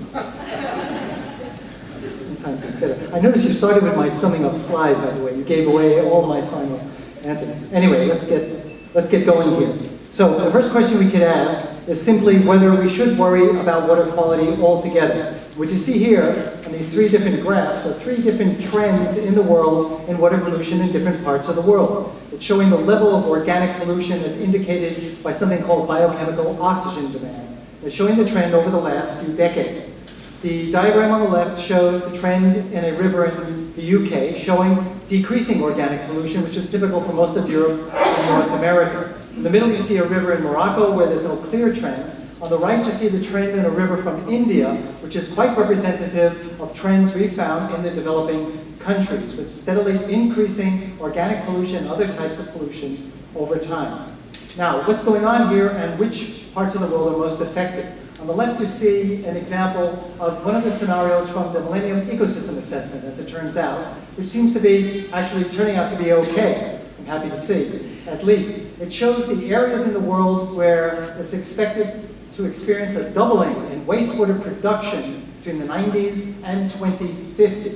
sometimes it's better. I noticed you started with my summing up slide, by the way. You gave away all my final answer. Anyway, let's get going here. So the first question we could ask is simply whether we should worry about water quality altogether. What you see here on these three different graphs are three different trends in the world in water pollution in different parts of the world. It's showing the level of organic pollution as indicated by something called biochemical oxygen demand. It's showing the trend over the last few decades. The diagram on the left shows the trend in a river in the UK showing decreasing organic pollution, which is typical for most of Europe and North America. In the middle you see a river in Morocco where there's no clear trend. On the right you see the trend in a river from India, which is quite representative of trends we found in the developing countries, with steadily increasing organic pollution and other types of pollution over time. Now, what's going on here and which parts of the world are most affected? On the left you see an example of one of the scenarios from the Millennium Ecosystem Assessment, as it turns out, which seems to be actually turning out to be okay, I'm happy to see, at least. It shows the areas in the world where it's expected to experience a doubling in wastewater production between the 90s and 2050,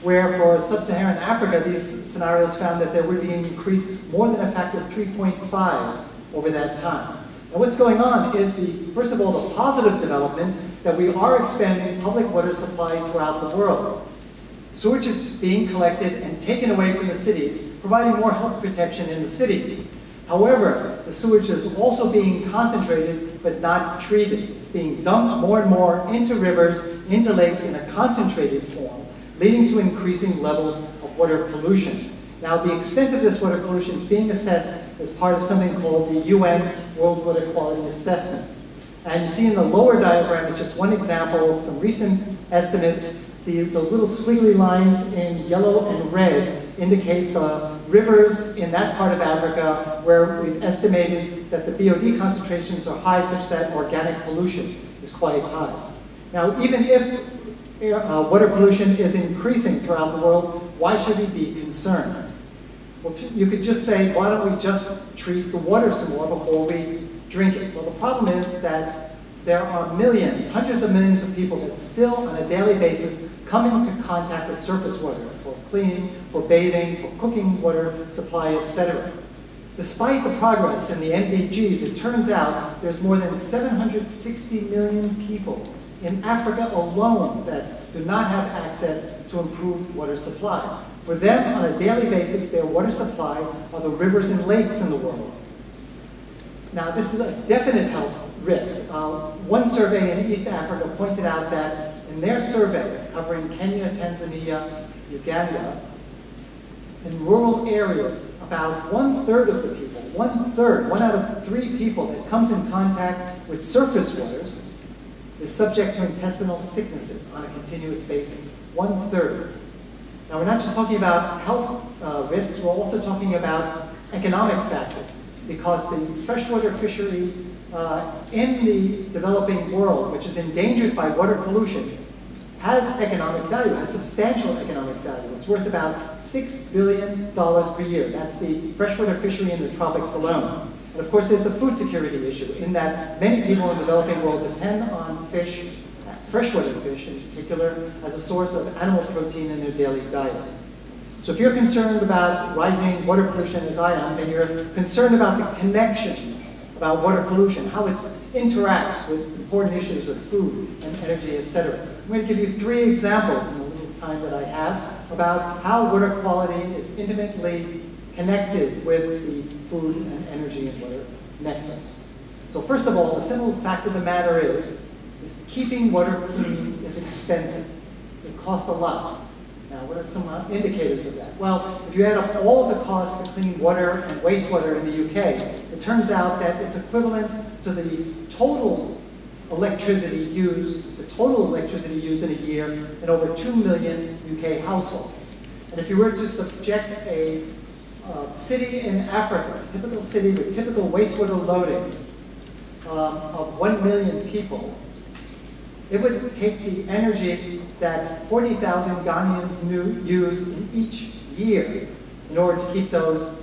where for sub-Saharan Africa, these scenarios found that there would be an increase more than a factor of 3.5 over that time. And what's going on is, first of all, the positive development that we are expanding public water supply throughout the world. Sewage is being collected and taken away from the cities, providing more health protection in the cities. However, the sewage is also being concentrated but not treated. It's being dumped more and more into rivers, into lakes in a concentrated form, leading to increasing levels of water pollution. Now, the extent of this water pollution is being assessed as part of something called the UN World Water Quality Assessment. And you see in the lower diagram is just one example of some recent estimates. The little squiggly lines in yellow and red indicate the rivers in that part of Africa where we've estimated that the BOD concentrations are high such that organic pollution is quite high. Now, even if water pollution is increasing throughout the world, why should we be concerned? Well, you could just say, why don't we just treat the water some more before we drink it? Well, the problem is that there are millions, hundreds of millions of people that still on a daily basis come into contact with surface water for cleaning, for bathing, for cooking water supply, etc. Despite the progress in the MDGs, it turns out there's more than 760 million people in Africa alone that do not have access to improved water supply. For them, on a daily basis, their water supply are the rivers and lakes in the world. Now, this is a definite health risk. One survey in East Africa pointed out that in their survey, covering Kenya, Tanzania, Uganda, in rural areas, about 1/3 of the people, 1/3, 1 out of 3 people that comes in contact with surface waters is subject to intestinal sicknesses on a continuous basis. 1/3. Now, we're not just talking about health risks, we're also talking about economic factors, because the freshwater fishery in the developing world, which is endangered by water pollution, has economic value, has substantial economic value. It's worth about $6 billion per year. That's the freshwater fishery in the tropics alone. And of course, there's the food security issue, in that many people in the developing world depend on fish, freshwater fish in particular, as a source of animal protein in their daily diet. So if you're concerned about rising water pollution as I am, then you're concerned about the connections about water pollution, how it interacts with important issues of food and energy, etc. I'm going to give you 3 examples in the little time that I have about how water quality is intimately connected with the food and energy and water nexus. So first of all, the simple fact of the matter is keeping water clean is expensive. It costs a lot. Now, what are some indicators of that? Well, if you add up all of the costs to clean water and wastewater in the UK, it turns out that it's equivalent to the total electricity used in a year in over 2 million UK households. And if you were to subject a city in Africa, a typical city with typical wastewater loadings of 1 million people, it would take the energy that 40,000 Ghanaians use in each year in order to keep those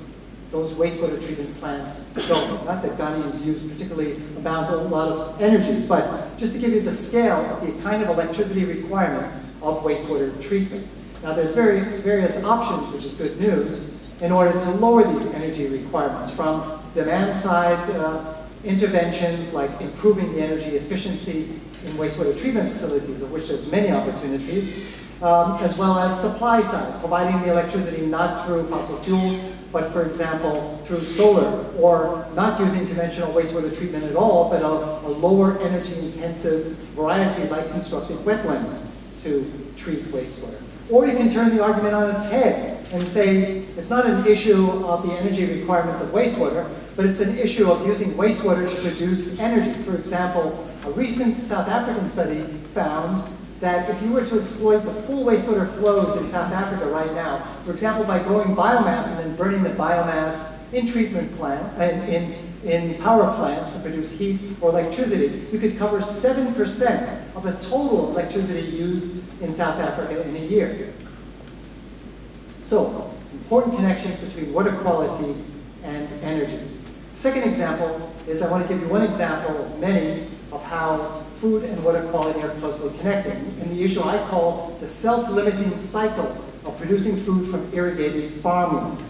wastewater treatment plants going. Not that Ghanaians use particularly a lot of energy, but just to give you the scale of the kind of electricity requirements of wastewater treatment. Now, there's various options, which is good news, in order to lower these energy requirements, from demand side interventions like improving the energy efficiency in wastewater treatment facilities, of which there's many opportunities, as well as supply side, providing the electricity not through fossil fuels, but for example, through solar, or not using conventional wastewater treatment at all, but a lower energy intensive variety like constructed wetlands to treat wastewater. Or you can turn the argument on its head and say it's not an issue of the energy requirements of wastewater, but it's an issue of using wastewater to produce energy. For example, a recent South African study found that if you were to exploit the full wastewater flows in South Africa right now, for example, by growing biomass and then burning the biomass in treatment plant, in power plants to produce heat or electricity, you could cover 7% of the total electricity used in South Africa in a year. So, important connections between water quality and energy. Second example is I want to give you one example of many of how food and water quality are closely connected, in the issue I call the self-limiting cycle of producing food from irrigated farmland.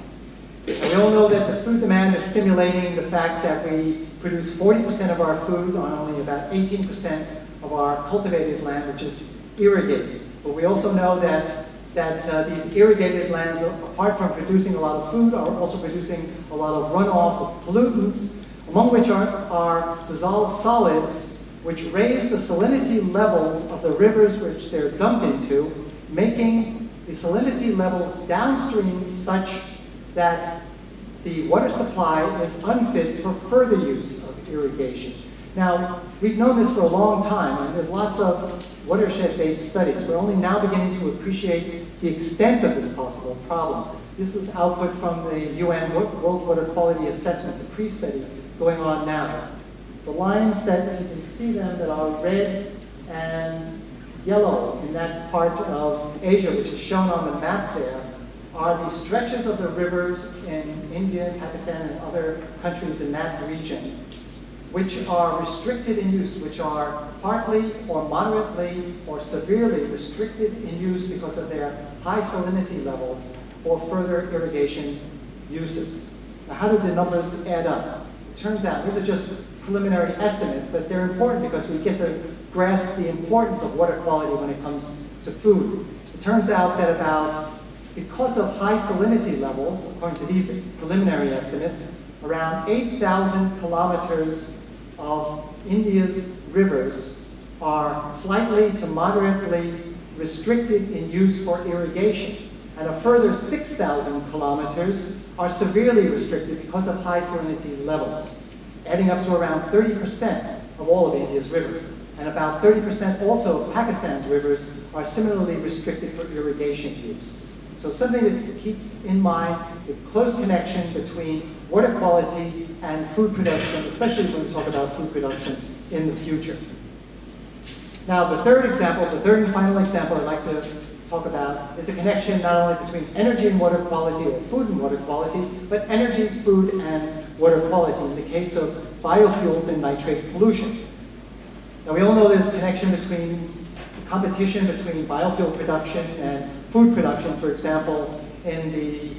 And we all know that the food demand is stimulating the fact that we produce 40% of our food on only about 18% of our cultivated land, which is irrigated. But we also know that these irrigated lands, apart from producing a lot of food, are also producing a lot of runoff of pollutants, among which are dissolved solids, which raise the salinity levels of the rivers which they're dumped into, making the salinity levels downstream such that the water supply is unfit for further use of irrigation. Now, we've known this for a long time, and there's lots of watershed-based studies. We're only now beginning to appreciate the extent of this possible problem. This is output from the UN World Water Quality Assessment, the pre-study going on now. The lines that you can see them that are red and yellow in that part of Asia, which is shown on the map there, are the stretches of the rivers in India, Pakistan, and other countries in that region, which are restricted in use, which are partly or moderately or severely restricted in use because of their high salinity levels for further irrigation uses. Now, how do the numbers add up? It turns out, these are just preliminary estimates, but they're important because we get to grasp the importance of water quality when it comes to food. It turns out that because of high salinity levels, according to these preliminary estimates, around 8,000 kilometers of India's rivers are slightly to moderately restricted in use for irrigation, and a further 6,000 kilometers are severely restricted because of high salinity levels, adding up to around 30% of all of India's rivers. And about 30% also of Pakistan's rivers are similarly restricted for irrigation use. So something to keep in mind, the close connection between water quality and food production, especially when we talk about food production in the future. Now, the third and final example I'd like to talk about is a connection not only between energy and water quality, or food and water quality, but energy, food, and water quality in the case of biofuels and nitrate pollution. Now, we all know there's a connection between competition between biofuel production and food production, for example, in the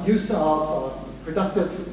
use of productive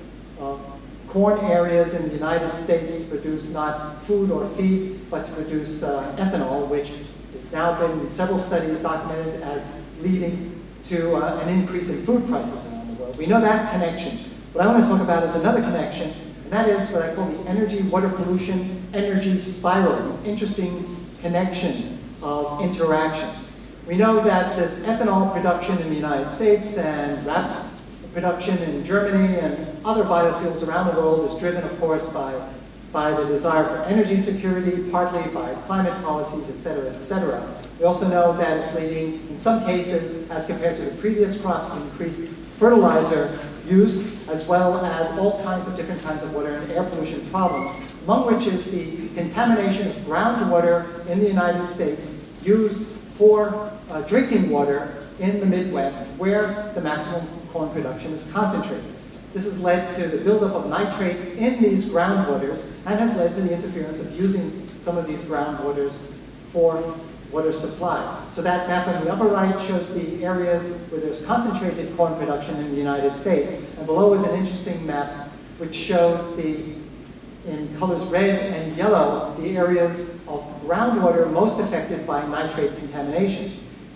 corn areas in the United States to produce not food or feed, but to produce ethanol, which has now been in several studies documented as leading to an increase in food prices around the world. We know that connection. What I want to talk about is another connection, and that is what I call the energy-water pollution energy spiral, an interesting connection of interactions. We know that this ethanol production in the United States and raps production in Germany and other biofuels around the world is driven, of course, by the desire for energy security, partly by climate policies, et cetera, et cetera. We also know that it's leading, in some cases, as compared to the previous crops, to increased fertilizer use, as well as all kinds of different kinds of water and air pollution problems, among which is the contamination of groundwater in the United States used for drinking water in the Midwest, where the maximum corn production is concentrated. This has led to the buildup of nitrate in these groundwaters and has led to the interference of using some of these groundwaters for water supply. So that map on the upper right shows the areas where there's concentrated corn production in the United States, and below is an interesting map which shows in colors red and yellow, the areas of groundwater most affected by nitrate contamination.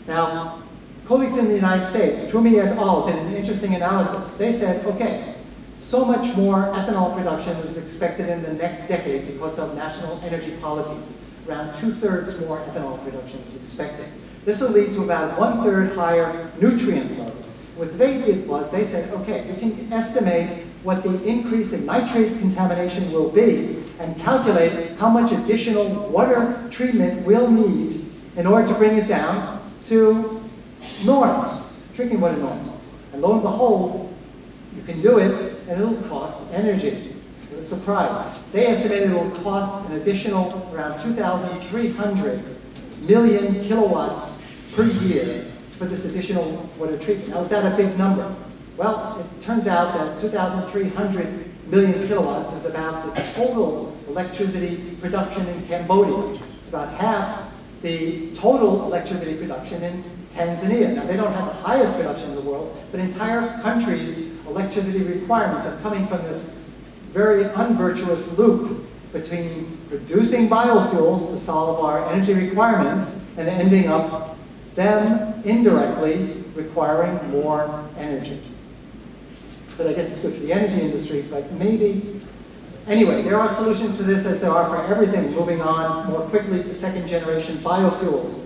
Now, colleagues in the United States, Toomey et al., did an interesting analysis. They said, okay, so much more ethanol production is expected in the next decade because of national energy policies. Around 2/3 more ethanol production is expected. This will lead to about 1/3 higher nutrient loads. What they did was they said, okay, we can estimate what the increase in nitrate contamination will be and calculate how much additional water treatment we'll need in order to bring it down to norms, drinking water norms. And lo and behold, you can do it and it'll cost energy. What a surprise. They estimated it will cost an additional around 2,300 million kilowatts per year for this additional water treatment. Now, is that a big number? Well, it turns out that 2,300 million kilowatts is about the total electricity production in Cambodia. It's about half the total electricity production in Tanzania. Now, they don't have the highest production in the world, but entire countries' electricity requirements are coming from this very unvirtuous loop between producing biofuels to solve our energy requirements and ending up them indirectly requiring more energy. But I guess it's good for the energy industry, but maybe. Anyway, there are solutions to this as there are for everything, moving on more quickly to second generation biofuels,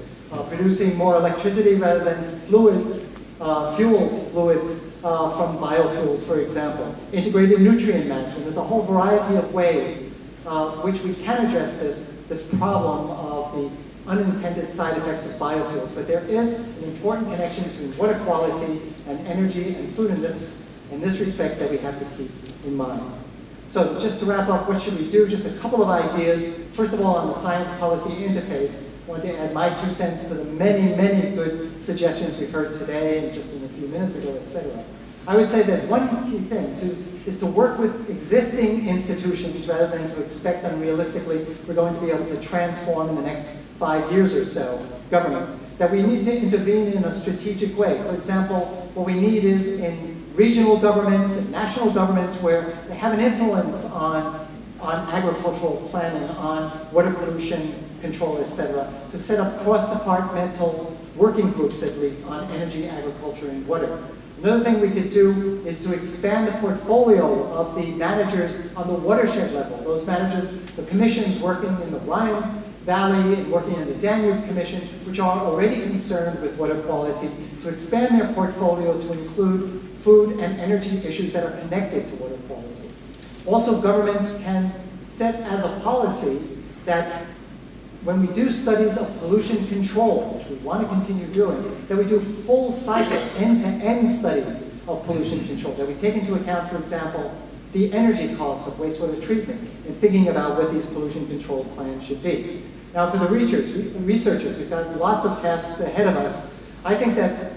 producing more electricity rather than fluids, fuel fluids from biofuels, for example. Integrated nutrient management. There's a whole variety of ways which we can address this problem of the unintended side effects of biofuels. But there is an important connection between water quality and energy and food in this respect that we have to keep in mind. So just to wrap up, what should we do? Just a couple of ideas. First of all, on the science policy interface, I want to add my 2 cents to the many, many good suggestions we've heard today and just in a few minutes ago, etc. I would say that one key thing is to work with existing institutions rather than to expect unrealistically we're going to be able to transform in the next 5 years or so government. That we need to intervene in a strategic way. For example, what we need is in regional governments and national governments where they have an influence on agricultural planning, on water pollution control, etc., to set up cross-departmental working groups, at least, on energy, agriculture, and water. Another thing we could do is to expand the portfolio of the managers on the watershed level. Those managers, the commissions working in the Rhine Valley and working in the Danube Commission, which are already concerned with water quality, to expand their portfolio to include food and energy issues that are connected to water quality. Also, governments can set as a policy that when we do studies of pollution control, which we want to continue doing, that we do full cycle, end-to-end studies of pollution control, that we take into account, for example, the energy costs of wastewater treatment in thinking about what these pollution control plans should be. Now, for the researchers, we've got lots of tasks ahead of us. I think that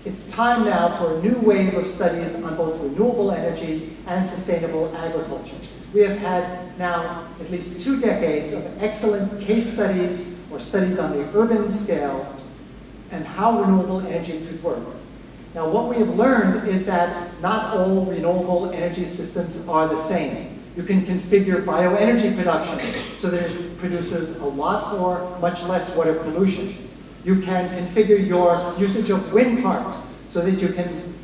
it's time now for a new wave of studies on both renewable energy and sustainable agriculture. We have had now at least 2 decades of excellent case studies or studies on the urban scale and how renewable energy could work. Now, what we have learned is that not all renewable energy systems are the same. You can configure bioenergy production so that it produces a lot or much less water pollution. You can configure your usage of wind parks so that you can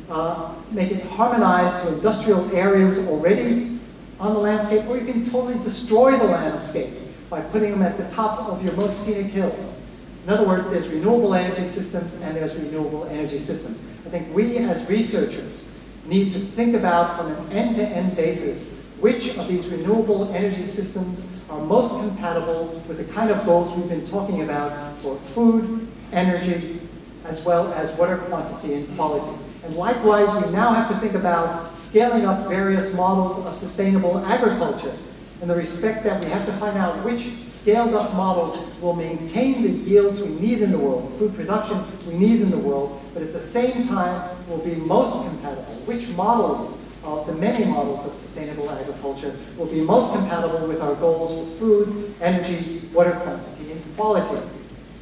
make it harmonized to industrial areas already on the landscape, or you can totally destroy the landscape by putting them at the top of your most scenic hills. In other words, there's renewable energy systems and there's renewable energy systems. I think we as researchers need to think about from an end-to-end basis which of these renewable energy systems are most compatible with the kind of goals we've been talking about for food, energy, as well as water quantity and quality. And likewise, we now have to think about scaling up various models of sustainable agriculture in the respect that we have to find out which scaled up models will maintain the yields we need in the world, food production we need in the world, but at the same time will be most compatible. Which models of the many models of sustainable agriculture will be most compatible with our goals for food, energy, water quantity, and quality.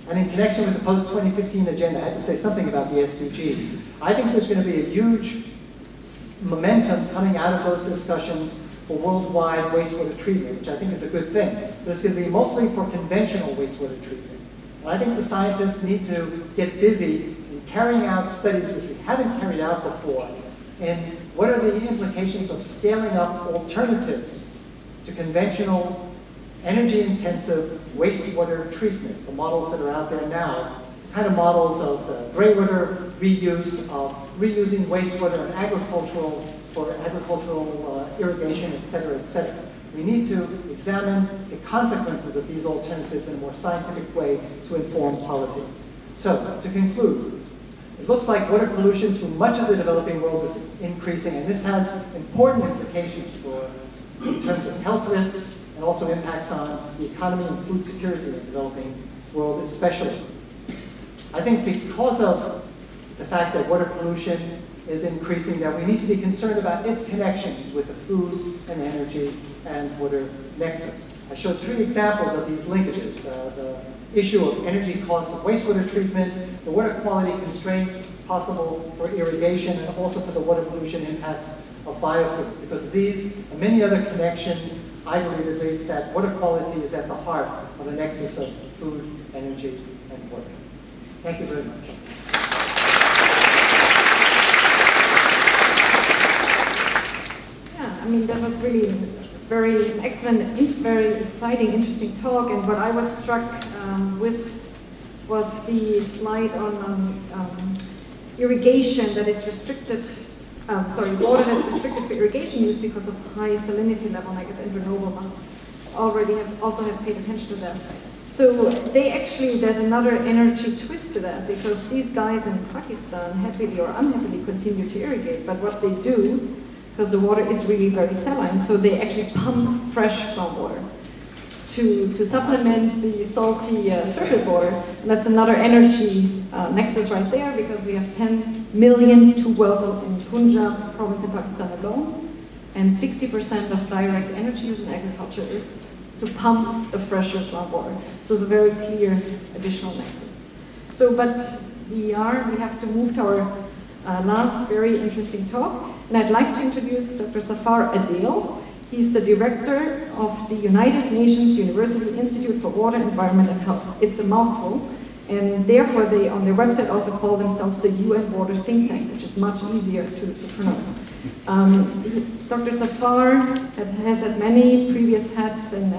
And in connection with the post-2015 agenda, I had to say something about the SDGs. I think there's going to be a huge momentum coming out of those discussions for worldwide wastewater treatment, which I think is a good thing. But it's going to be mostly for conventional wastewater treatment. And I think the scientists need to get busy in carrying out studies which we haven't carried out before. And what are the implications of scaling up alternatives to conventional, energy-intensive wastewater treatment, the models that are out there now, the kind of models of greywater reuse, of reusing wastewater and for agricultural irrigation, et cetera, et cetera. We need to examine the consequences of these alternatives in a more scientific way to inform policy. So, to conclude, it looks like water pollution through much of the developing world is increasing, and this has important implications in terms of health risks and also impacts on the economy and food security in the developing world especially. I think because of the fact that water pollution is increasing, that we need to be concerned about its connections with the food and energy and water nexus. I showed 3 examples of these linkages. The issue of energy costs of wastewater treatment, the water quality constraints possible for irrigation, and also for the water pollution impacts of biofuels. Because of these and many other connections, I believe at least that water quality is at the heart of a nexus of food, energy, and water. Thank you very much. I mean, that was really very excellent, very exciting, interesting talk. And what I was struck with was the slide on irrigation that is restricted, water that's restricted for irrigation use because of high salinity level. I guess Andrew Noble must already also have paid attention to that. So there's another energy twist to that, because these guys in Pakistan happily or unhappily continue to irrigate, but what they do, because the water is really very saline, so they actually pump fresh groundwater to supplement the salty surface water. And that's another energy nexus right there, because we have 10 million tube wells in Punjab province in Pakistan alone, and 60% of direct energy use in agriculture is to pump the fresher groundwater. So it's a very clear additional nexus. So, but we have to move to our last very interesting talk. And I'd like to introduce Dr. Zafar Adeel. He's the director of the United Nations University Institute for Water, Environment and Health. It's a mouthful, and therefore they, on their website, also call themselves the UN Water Think Tank, which is much easier to pronounce. Dr. Zafar has had many previous hats and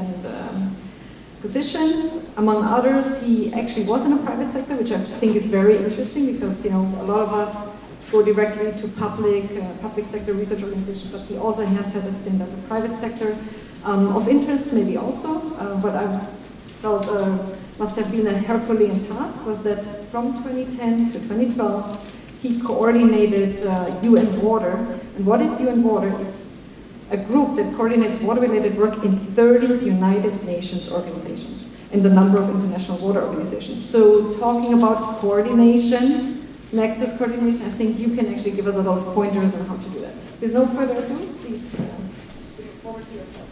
positions. Among others, he actually was in the private sector, which I think is very interesting, because a lot of us go directly to public sector research organizations, but he also has had a stint at the private sector. Of interest, maybe also, what I felt must have been a Herculean task was that from 2010 to 2012, he coordinated UN Water. And what is UN Water? It's a group that coordinates water-related work in 30 United Nations organizations and a number of international water organizations. So talking about coordination, nexus coordination, I think you can actually give us a lot of pointers on how to do that. With no further ado, please look forward to your talk.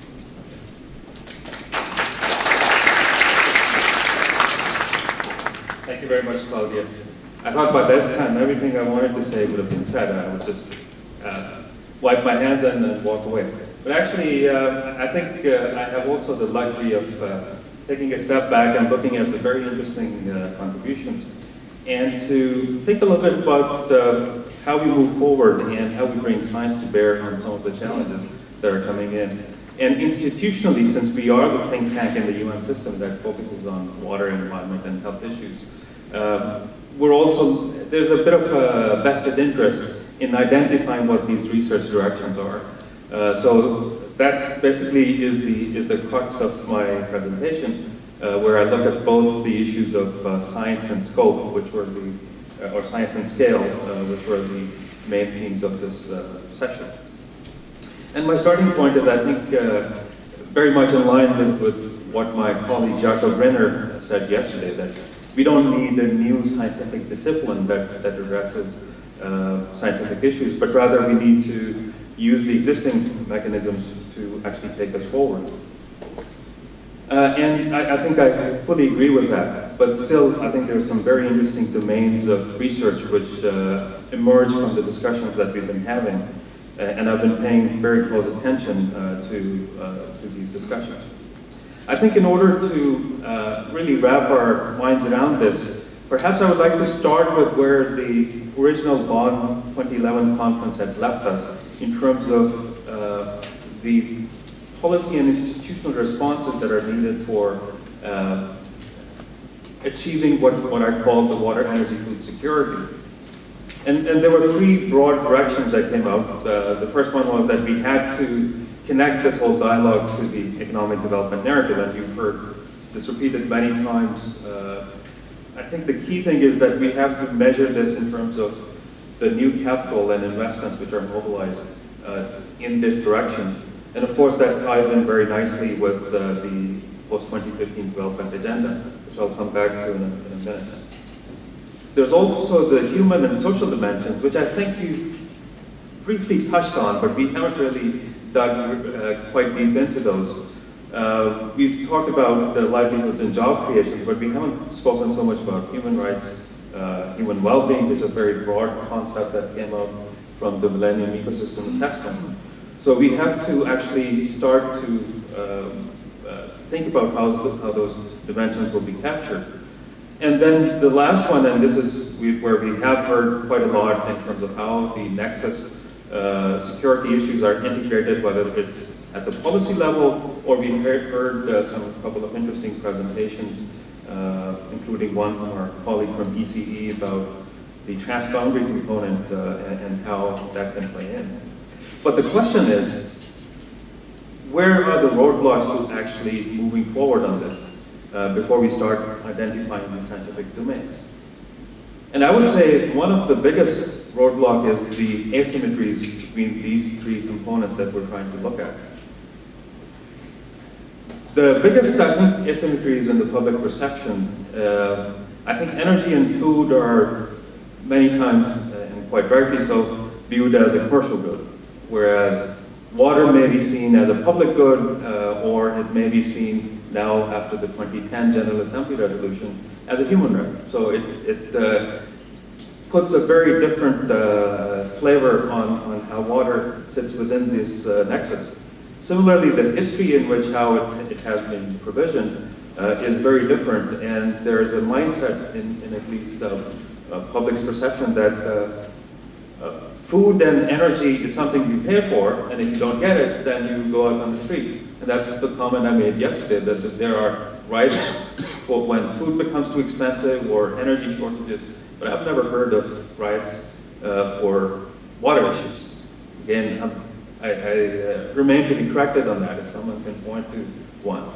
Thank you very much, Claudia. I thought by this time everything I wanted to say would have been said, and I would just wipe my hands and walk away. But actually, I think I have also the luxury of taking a step back and looking at the very interesting contributions, and to think a little bit about how we move forward and how we bring science to bear on some of the challenges that are coming in. And institutionally, since we are the think tank in the UN system that focuses on water, environment, and health issues, there's a bit of a vested interest in identifying what these research directions are. So that basically is the crux of my presentation, where I look at both the issues of science and scope, which were or science and scale, which were the main themes of this session. And my starting point is, I think, very much in line with what my colleague Jakob Renner said yesterday, that we don't need a new scientific discipline that addresses scientific issues, but rather we need to use the existing mechanisms to actually take us forward. And I think I fully agree with that, but still I think there are some very interesting domains of research which emerge from the discussions that we've been having. and I've been paying very close attention to these discussions. I think in order to really wrap our minds around this, perhaps I would like to start with where the original Bonn 2011 conference had left us in terms of the policy and institutional responses that are needed for achieving what I call the water, energy, food security. And there were three broad directions that came out. The first one was that we had to connect this whole dialogue to the economic development narrative, and you've heard this repeated many times. I think the key thing is that we have to measure this in terms of the new capital and investments which are mobilized in this direction. And of course that ties in very nicely with the post-2015 development agenda, which I'll come back to in a minute. There's also the human and social dimensions, which I think you briefly touched on, but we haven't really dug quite deep into those. We've talked about the livelihoods and job creation, but we haven't spoken so much about human rights, human well-being, which is a very broad concept that came out from the Millennium Ecosystem Assessment. So we have to actually start to think about how those dimensions will be captured. And then the last one, and this is where we have heard quite a lot in terms of how the NExus security issues are integrated, whether it's at the policy level, or we heard a couple of interesting presentations, including one from our colleague from ECE about the transboundary component and how that can play in. But the question is, where are the roadblocks to actually moving forward on this before we start identifying these scientific domains? And I would say one of the biggest roadblock is the asymmetries between these three components that we're trying to look at. The biggest, I think, asymmetries in the public perception, I think energy and food are many times, and quite rightly so, viewed as a commercial good, whereas water may be seen as a public good, or it may be seen now after the 2010 General Assembly resolution as a human right. So it puts a very different flavor on how water sits within this nexus. Similarly, the history in which how it has been provisioned is very different, and there's a mindset in at least public's perception that food and energy is something you pay for, and if you don't get it, then you go out on the streets. And that's the comment I made yesterday, that there are rights for when food becomes too expensive or energy shortages, but I've never heard of rights for water issues. Again, I remain to be corrected on that if someone can point to one.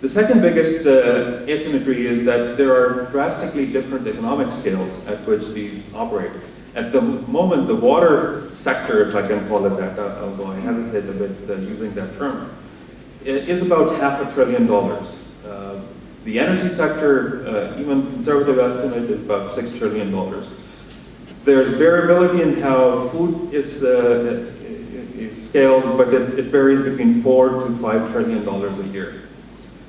The second biggest asymmetry is that there are drastically different economic scales at which these operate. At the moment, the water sector, if I can call it that, although I hesitate a bit using that term, it is about $500 billion. The energy sector, even conservative estimate, is about $6 trillion. There's variability in how food is scaled, but it varies between $4 to $5 trillion a year.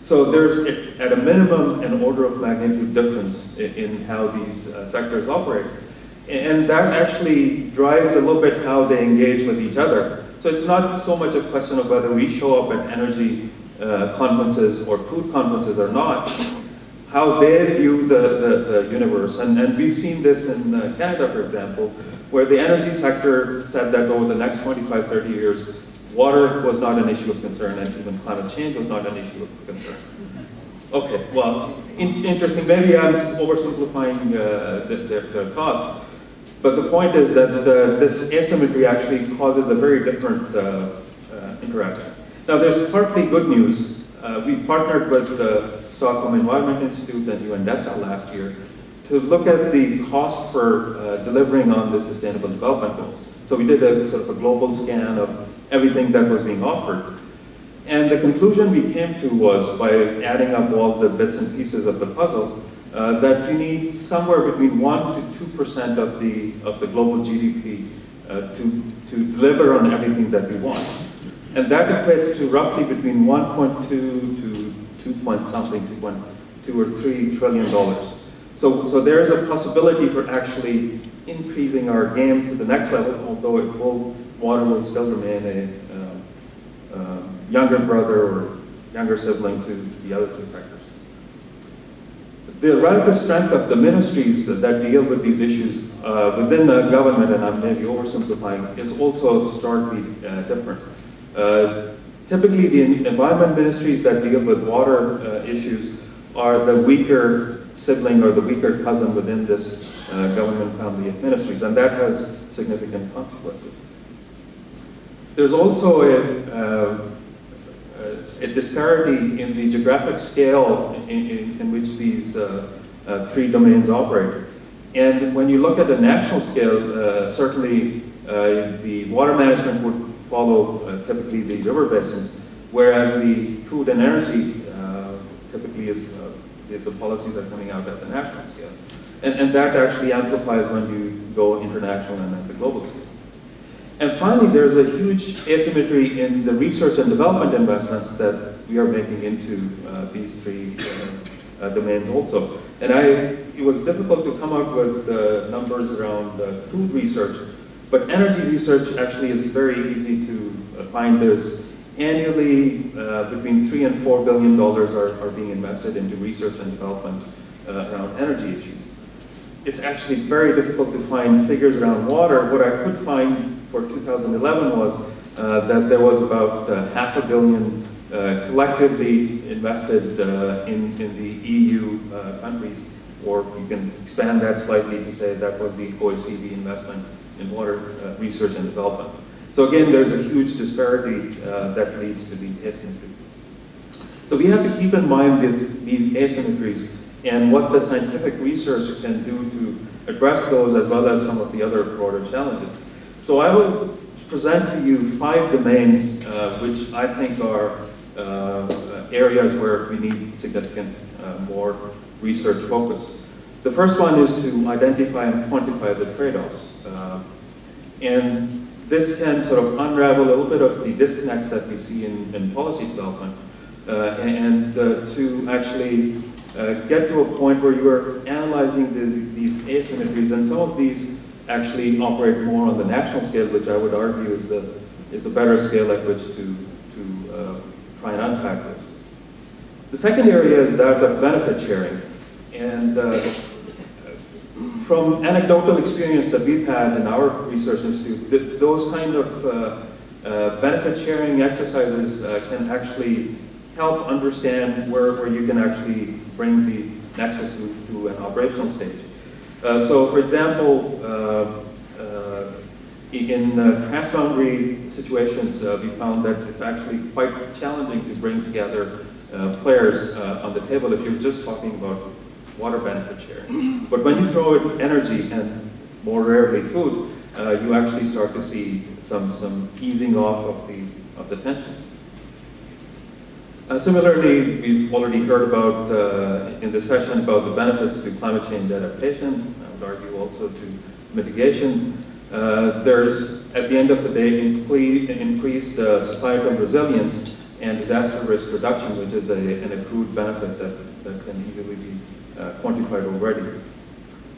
So there's, at a minimum, an order of magnitude difference in how these sectors operate. And that actually drives a little bit how they engage with each other. So it's not so much a question of whether we show up at energy conferences or food conferences or not, how they view the universe. And we've seen this in Canada, for example, where the energy sector said that over the next 25, 30 years, water was not an issue of concern, and even climate change was not an issue of concern. Okay, well, interesting. Maybe I'm oversimplifying their thoughts. But the point is that this asymmetry actually causes a very different interaction. Now, there's partly good news. We partnered with the Stockholm Environment Institute and UNDESA last year to look at the cost for delivering on the Sustainable Development Goals. So we did a sort of a global scan of everything that was being offered. And the conclusion we came to was, by adding up all the bits and pieces of the puzzle, that you need somewhere between 1 to 2% of the global GDP to deliver on everything that we want. And that equates to roughly between 1.2 to 2 point something, 2 or 3 trillion dollars. So there is a possibility for actually increasing our game to the next level, although it will water will still remain a younger brother or younger sibling to the other two sectors. The relative strength of the ministries that deal with these issues within the government, and I'm maybe oversimplifying, is also starkly different. Typically, the environment ministries that deal with water issues are the weaker sibling or the weaker cousin within this government family of ministries, and that has significant consequences. There's also a disparity in the geographic scale in which these three domains operate. And when you look at the national scale, certainly the water management would follow typically the river basins, whereas the food and energy typically is the policies are coming out at the national scale. And that actually amplifies when you go international and at the global scale. And finally, there's a huge asymmetry in the research and development investments that we are making into these three domains also. And it was difficult to come up with numbers around food research, but energy research actually is very easy to find. There's annually between $3 and $4 billion are being invested into research and development around energy issues. It's actually very difficult to find figures around water. What I could find for 2011 was that there was about $500 million collectively invested in the EU countries, or you can expand that slightly to say that was the OECD investment in water research and development. So again, there's a huge disparity that leads to the asymmetry. So we have to keep in mind these asymmetries and what the scientific research can do to address those, as well as some of the other broader challenges. So I will present to you 5 domains which I think are areas where we need significant more research focus. The first one is to identify and quantify the trade-offs. And this can sort of unravel a little bit of the disconnects that we see in policy development and to actually get to a point where you are analyzing these asymmetries, and some of these actually operate more on the national scale, which I would argue is the better scale at which to try and unpack this. The second area is that of benefit sharing. And from anecdotal experience that we've had in our research institute, those kind of benefit sharing exercises can actually help understand where you can actually bring the nexus to an operational stage. So for example, in transboundary situations, we found that it's actually quite challenging to bring together players on the table if you're just talking about water benefit sharing. But when you throw in energy and more rarely food, you actually start to see some easing off of the tensions. Similarly, we've already heard about in this session about the benefits to climate change adaptation. I would argue also to mitigation. There's, at the end of the day, increased societal resilience and disaster risk reduction, which is an accrued benefit that can easily be quantified already.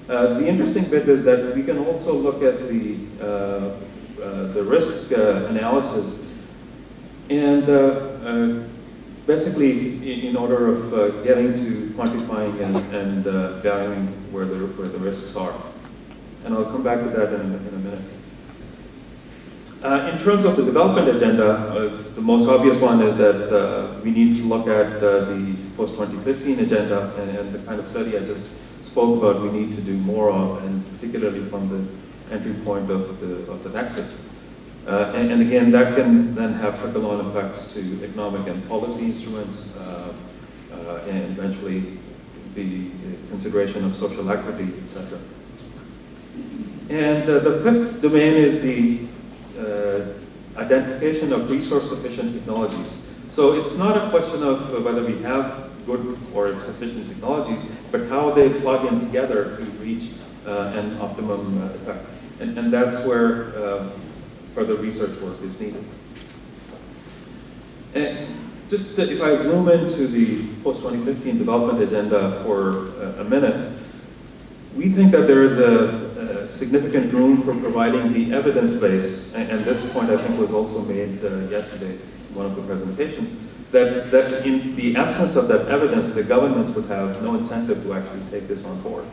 The interesting bit is that we can also look at the risk analysis, and basically in order of getting to quantifying and valuing where the risks are. And I'll come back to that in a minute. In terms of the development agenda, the most obvious one is that we need to look at the post-2015 agenda and the kind of study I just spoke about we need to do more of, and particularly from the entry point of the nexus. And again, that can then have trickle-on effects to economic and policy instruments, and eventually the consideration of social equity, etc. And the fifth domain is the identification of resource-sufficient technologies. So it's not a question of whether we have good or sufficient technology, but how they plug in together to reach an optimum effect. And that's where further research work is needed. And just if I zoom into the post-2015 development agenda for a minute, we think that there is a significant room for providing the evidence base, and this point I think was also made yesterday in one of the presentations, that in the absence of that evidence, the governments would have no incentive to actually take this on board.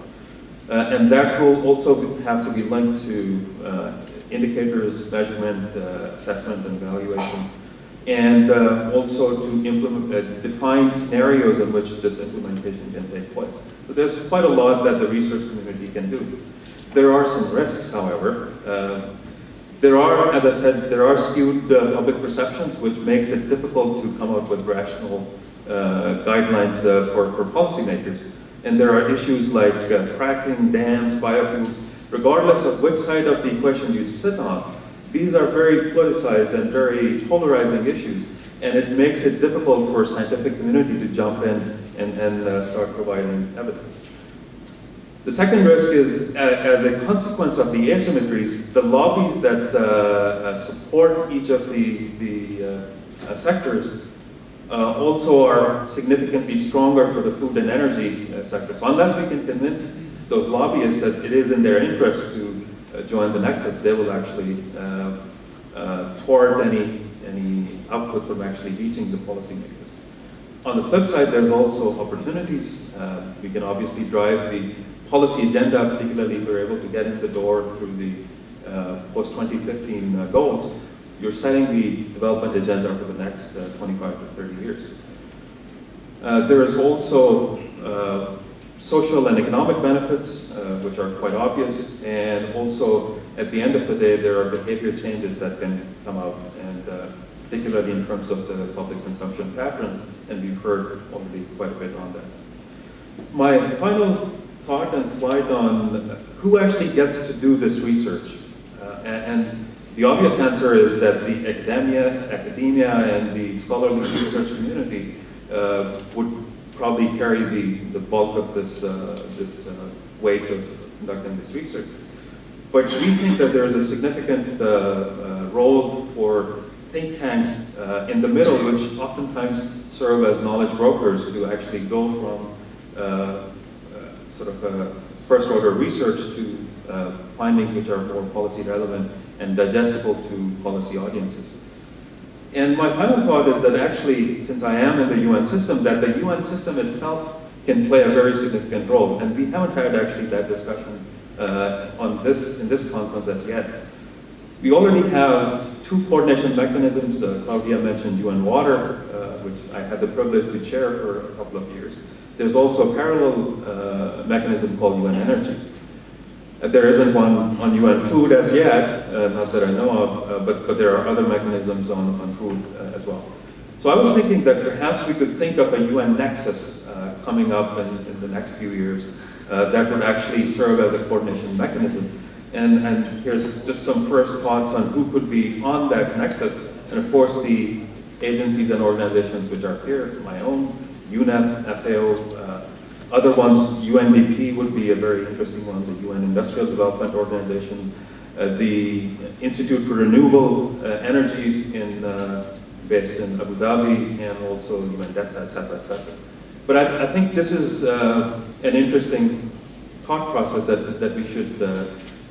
And that will also have to be linked to indicators, measurement, assessment, and evaluation, and also to implement, define scenarios in which this implementation can take place. But there's quite a lot that the research community can do. There are some risks, however. There are, as I said, there are skewed public perceptions, which makes it difficult to come up with rational guidelines for policymakers. And there are issues like fracking, dams, biofuels. Regardless of which side of the equation you sit on, these are very politicized and very polarizing issues. And it makes it difficult for scientific community to jump in and start providing evidence. The second risk is, as a consequence of the asymmetries, the lobbies that support each of the sectors also are significantly stronger for the food and energy sector. So unless we can convince those lobbyists that it is in their interest to join the NExus, they will actually thwart any output from actually reaching the policymakers. On the flip side, there's also opportunities. We can obviously drive the policy agenda, particularly if we're able to get in the door through the post-2015 goals. You're setting the development agenda for the next 25 to 30 years. There is also social and economic benefits, which are quite obvious, and also at the end of the day, there are behavior changes that can come out, and particularly in terms of the public consumption patterns, and we've heard already quite a bit on that. My final thought and slide on who actually gets to do this research. And the obvious answer is that the academia and the scholarly research community would probably carry the bulk of this weight of conducting this research. But we think that there is a significant role for think tanks in the middle, which oftentimes serve as knowledge brokers to actually go from sort of first order research to findings which are more policy relevant and digestible to policy audiences. And my final thought is that actually, since I am in the UN system, that the UN system itself can play a very significant role. And we haven't had actually that discussion in this conference as yet. We already have two coordination mechanisms. Claudia mentioned UN Water, which I had the privilege to chair for a couple of years. There's also a parallel mechanism called UN Energy. There isn't one on UN Food as yet, not that I know of, but there are other mechanisms on food as well. So I was thinking that perhaps we could think of a UN Nexus coming up in the next few years that would actually serve as a coordination mechanism. And here's just some first thoughts on who could be on that Nexus. And of course, the agencies and organizations which are here, my own, UNEP, FAO, other ones, UNDP would be a very interesting one, the UN Industrial Development Organization, the Institute for Renewable Energies based in Abu Dhabi, and also UNDESA, et cetera, et cetera. But I think this is an interesting thought process that we should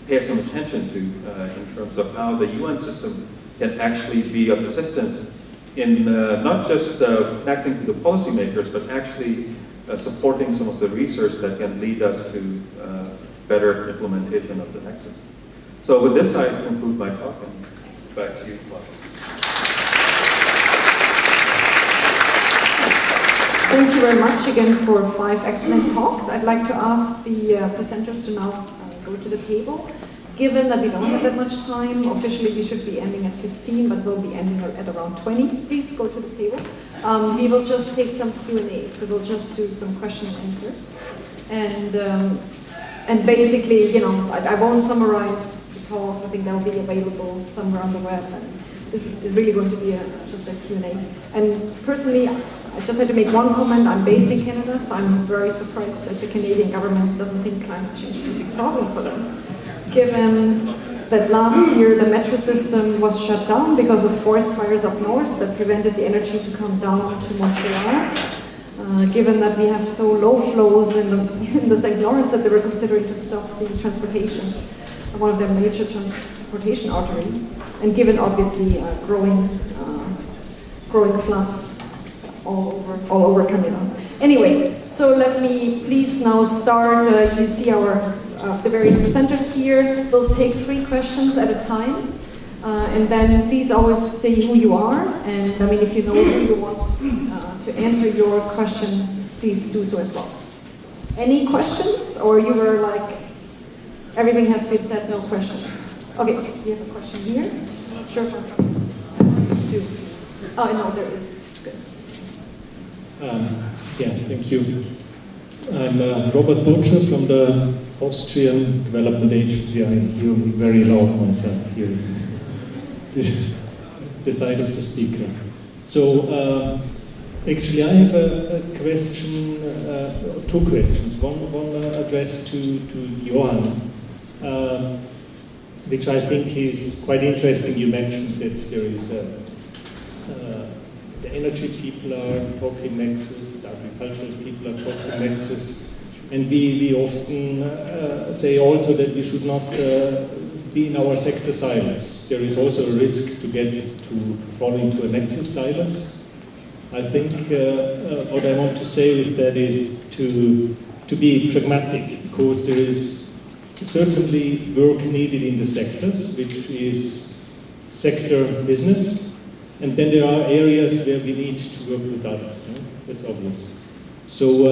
pay some attention to in terms of how the UN system can actually be of assistance in not just connecting to the policymakers, but actually supporting some of the research that can lead us to better implementation of the Nexus. So with this, I conclude my talk, and back to you, Claudia. Thank you very much again for 5 excellent talks. I'd like to ask the presenters to now go to the table. Given that we don't have that much time, officially we should be ending at 15, but we'll be ending at around 20. Please go to the table. We will just take some Q&A, so we'll just do some question and answers. And basically, you know, I won't summarize the talks. I think they'll be available somewhere on the web, and this is really going to be just a Q&A. And personally, I just had to make one comment. I'm based in Canada, so I'm very surprised that the Canadian government doesn't think climate change is a big problem for them. Given that last year the metro system was shut down because of forest fires up north that prevented the energy to come down to Montreal. Given that we have so low flows in the St. Lawrence that they were considering to stop the transportation. one of their major transportation artery, and given obviously growing floods all over Canada. Anyway, so let me please now start. You see the various presenters here. We'll take 3 questions at a time. And then please always say who you are. And I mean, if you know who you want to answer your question, please do so as well. Any questions? Or you were like, everything has been said, no questions? Okay, we have a question here. Sure. 2. Oh, no, there is. Good. Yeah, thank you. I'm Robert Butcher from the Austrian Development Agency. I hear very loud myself here. The side of the speaker. So, actually, I have a question, 2 questions. One addressed to Johan, which I think is quite interesting. You mentioned that there is the energy people are talking NExus, the agricultural people are talking NExus, and we often say also that we should not be in our sector silos. There is also a risk to get to fall into a NExus silos. I think what I want to say is to be pragmatic, because there is certainly work needed in the sectors, which is sector business, and then there are areas where we need to work with others. No? That's obvious. So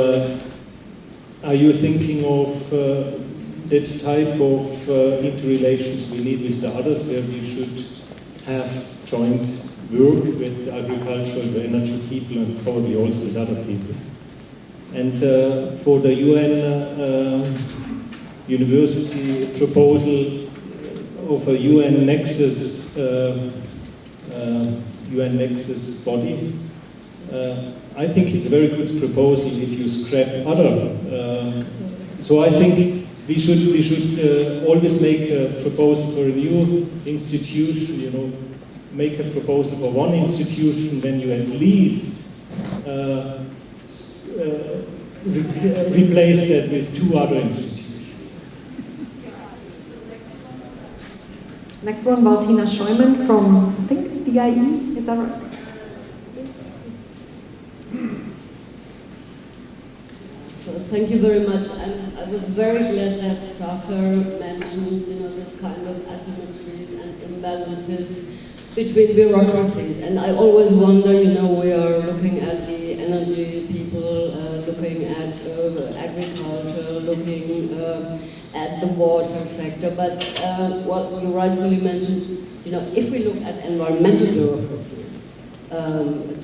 are you thinking of that type of interrelations we need with the others, where we should have joint work with the agricultural, the energy people, and probably also with other people? And for the UN University proposal of a UN-NExus body, I think it's a very good proposal if you scrap other. So I think we should always make a proposal for a new institution. You know, make a proposal for one institution when you at least replace that with 2 other institutions. Next one, Martina Scheumann from, I think, DIE, is that right? So thank you very much. I was very glad that Zafar mentioned, this kind of asymmetries and imbalances between bureaucracies. And I always wonder, we are looking at the energy people, looking at agriculture, looking at the water sector. But what you rightfully mentioned, if we look at environmental bureaucracy, a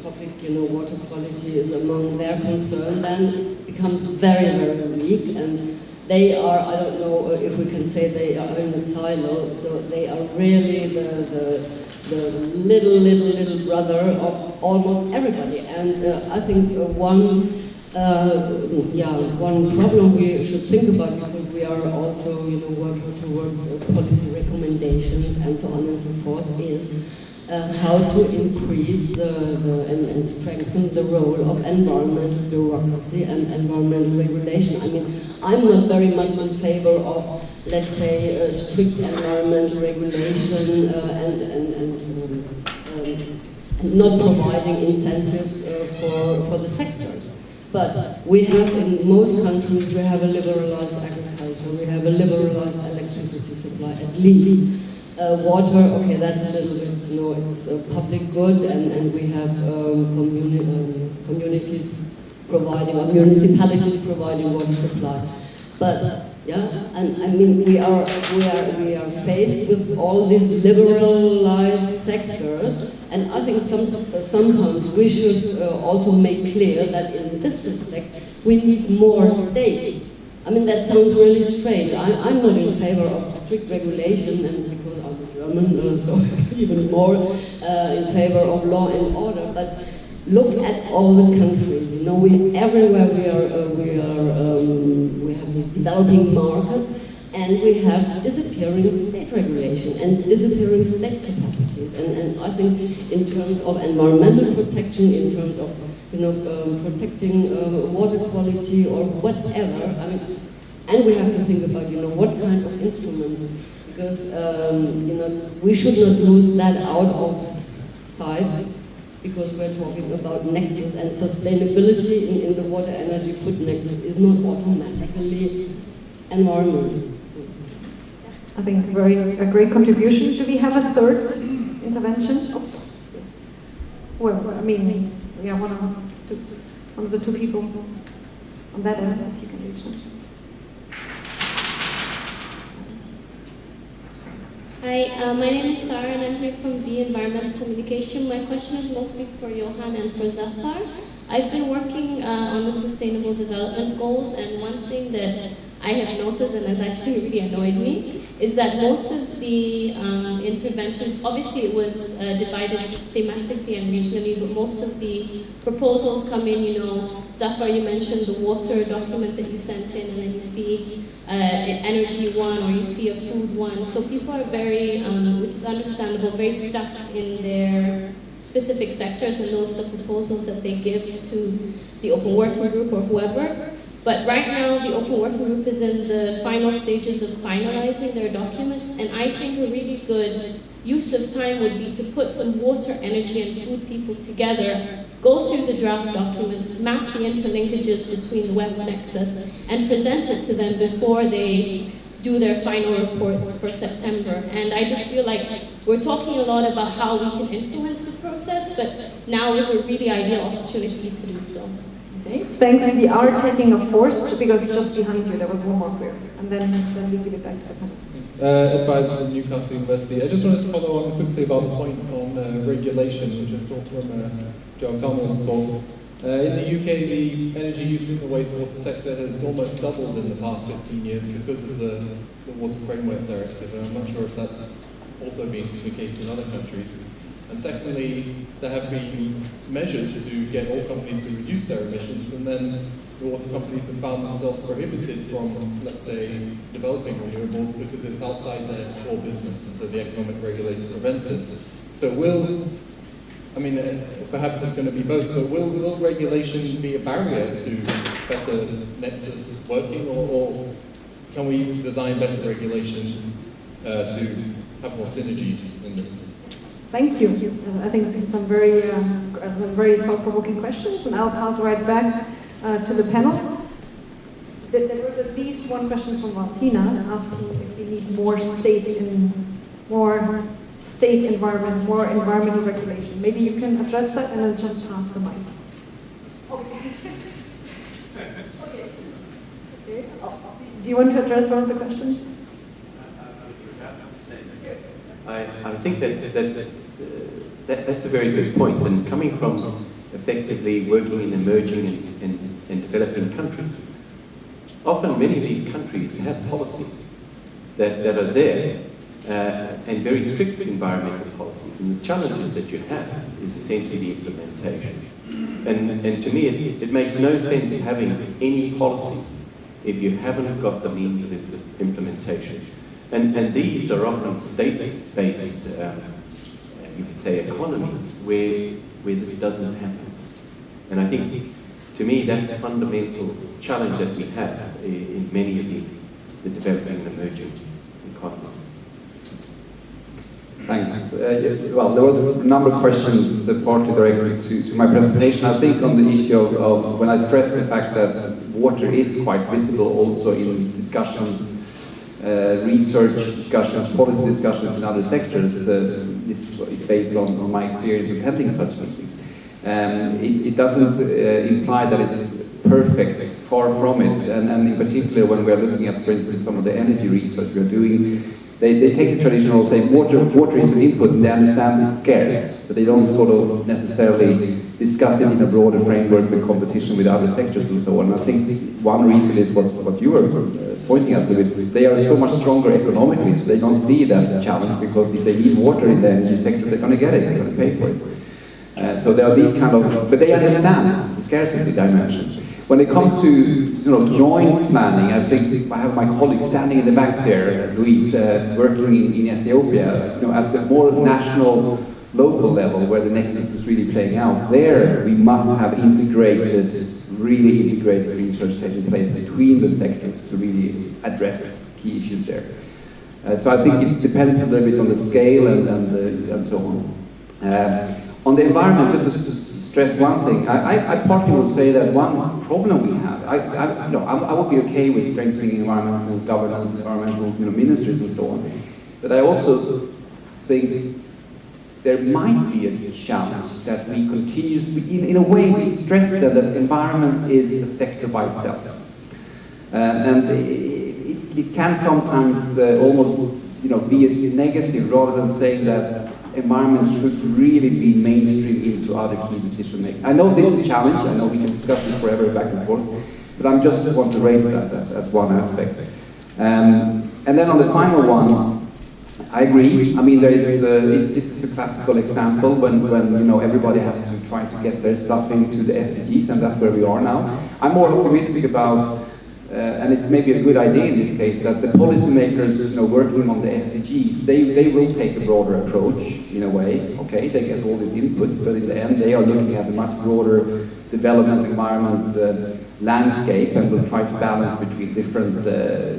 topic, water quality is among their concern, then it becomes very, very weak. And they are, I don't know if we can say they are in a silo, so they are really the little brother of almost everybody. And I think one problem we should think about, because we are also working towards policy recommendations and so on and so forth, is how to increase and strengthen the role of environmental bureaucracy and environmental regulation. I mean, I'm not very much in favor of, let's say, strict environmental regulation and not providing incentives for the sectors. But we have, in most countries, we have a liberalized agriculture, we have a liberalized electricity supply, at least. Water, okay, that's a little bit, it's a public good, and we have communities providing, or municipalities providing water supply. But yeah, and I mean, we are faced with all these liberalized sectors, and I think sometimes we should also make clear that in this respect we need more state. I mean, that sounds really strange. I'm not in favor of strict regulation, and because I'm German, so even more in favor of law and order. But look at all the countries. Everywhere we have these developing markets, and we have disappearing state regulation and disappearing state capacities. And I think in terms of environmental protection, in terms of protecting water quality or whatever, I mean, and we have to think about what kind of instruments because we should not lose that out of sight, because we're talking about nexus, and sustainability in the water energy food nexus is not automatically environmental. So. I think a great contribution. Do we have a third intervention? Oh. Well, I mean, yeah, one of the two people on that end, if you can reach them. Hi, my name is Sarah and I'm here from the Environmental Communication. My question is mostly for Johan and for Zafar. I've been working on the Sustainable Development Goals, and one thing that I have noticed and has actually really annoyed me is that most of the interventions, obviously it was divided thematically and regionally, but most of the proposals come in, Zafar, you mentioned the water document that you sent in, and then you see energy one, or you see a food one. So people are very, which is understandable, very stuck in their specific sectors, and those are the proposals that they give to the Open Working Group or whoever. But right now, the Open Working Group is in the final stages of finalizing their document, and I think a really good use of time would be to put some water, energy, and food people together, go through the draft documents, map the interlinkages between the WEF-Nexus, and present it to them before they do their final reports for September. And I just feel like we're talking a lot about how we can influence the process, but now is a really ideal opportunity to do so. Okay, thanks. We are taking a forced, because just behind you there was one more query, and then we give it back to the panel. Advice from Newcastle University. I just wanted to follow on quickly about the point on regulation, which I thought from Johan Alcomo's talk. In the UK, the energy use in the wastewater sector has almost doubled in the past 15 years because of the Water Framework Directive, and I'm not sure if that's also been the case in other countries. And secondly, there have been measures to get all companies to reduce their emissions, and then the water companies have found themselves prohibited from, let's say, developing renewables because it's outside their core business, and so the economic regulator prevents this. So perhaps it's going to be both, but will regulation be a barrier to better Nexus working, or can we design better regulation to have more synergies in this? Thank you. I think some very thought-provoking questions, and I'll pass right back to the panel. There was at least one question from Martina asking if we need more state environment, more environmental regulation. Maybe you can address that and then just pass the mic. Okay. Okay. Do you want to address one of the questions? I think that's a very good point, and coming from effectively working in emerging and developing countries, often many of these countries have policies that are there, and very strict environmental policies, and the challenges that you have is essentially the implementation. And to me, it makes no sense having any policy if you haven't got the means of implementation. And these are often state-based, you could say, economies where this doesn't happen. And I think, to me, that's a fundamental challenge that we have in many of the developing and emerging economies. Thanks. Well, there was a number of questions partly directed to my presentation. I think on the issue of when I stressed the fact that water is quite visible also in discussions, research discussions, policy discussions in other sectors. This is based on my experience of attending such meetings. It doesn't imply that it's perfect, far from it, and in particular when we're looking at, for instance, some of the energy research we're doing, they take the traditional saying water is an input, and they understand it's scarce, but they don't sort of necessarily discuss it in a broader framework with competition with other sectors and so on. I think one reason is what you were pointing at, they are so much stronger economically, so they don't see it as a challenge, because if they need water in the energy sector, they're going to get it, they're going to pay for it. So there are these kind of, but they understand the scarcity dimension. When it comes to joint planning, I think I have my colleague standing in the back there, Luis, working in Ethiopia, at the more national, local level where the Nexus is really playing out. There we must have really integrated research taking place between the sectors to really address key issues there. So I think it depends a little bit on the scale and so on. On the environment, just to stress one thing, I partly will say that one problem we have, I would be okay with strengthening environmental governance, environmental ministries and so on, but I also think there might be a challenge that we continuously, in a way, we stress that the environment is a sector by itself. And it can sometimes almost be a negative rather than saying that environment should really be mainstreamed into other key decision making. I know this is a challenge, I know we can discuss this forever back and forth, but I just want to raise that as one aspect. And then on the final one, I agree. I mean, there is this is a classical example when everybody has to try to get their stuff into the SDGs, and that's where we are now. I'm more optimistic about, and it's maybe a good idea in this case, that the policymakers working on the SDGs, they will take a broader approach in a way. Okay, they get all these inputs, but in the end they are looking at a much broader development environment landscape and will try to balance between different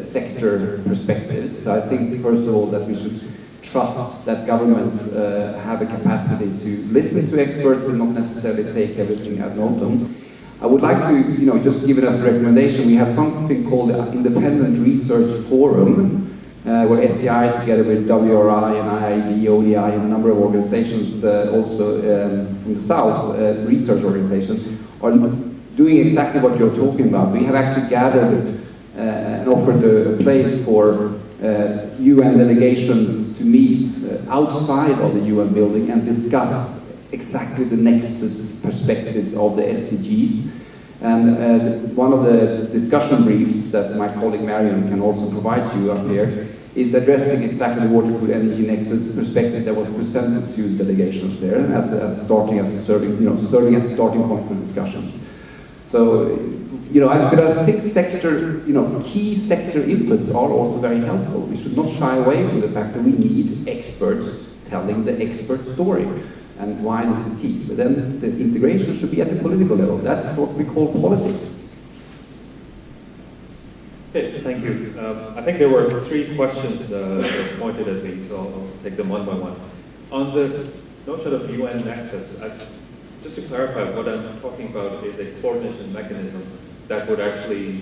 sector perspectives. So I think, first of all, that we should trust that governments have a capacity to listen to experts but not necessarily take everything ad notam. I would like to, just give us a recommendation. We have something called the Independent Research Forum, where SEI, together with WRI and IID, ODI, and a number of organizations, also from the South, research organizations, are doing exactly what you're talking about. We have actually gathered and offered a place for UN delegations to meet outside of the UN building and discuss exactly the nexus perspectives of the SDGs. And one of the discussion briefs that my colleague Marion can also provide you up here is addressing exactly the water, food, energy nexus perspective that was presented to delegations there, as serving as a starting point for discussions. So, but I think key sector inputs are also very helpful. We should not shy away from the fact that we need experts telling the expert story and why this is key. But then the integration should be at the political level. That's what we call politics. Okay, thank you. I think there were 3 questions pointed at me, so I'll take them one by one. On the notion of UN-NExus, just to clarify, what I'm talking about is a coordination mechanism that would actually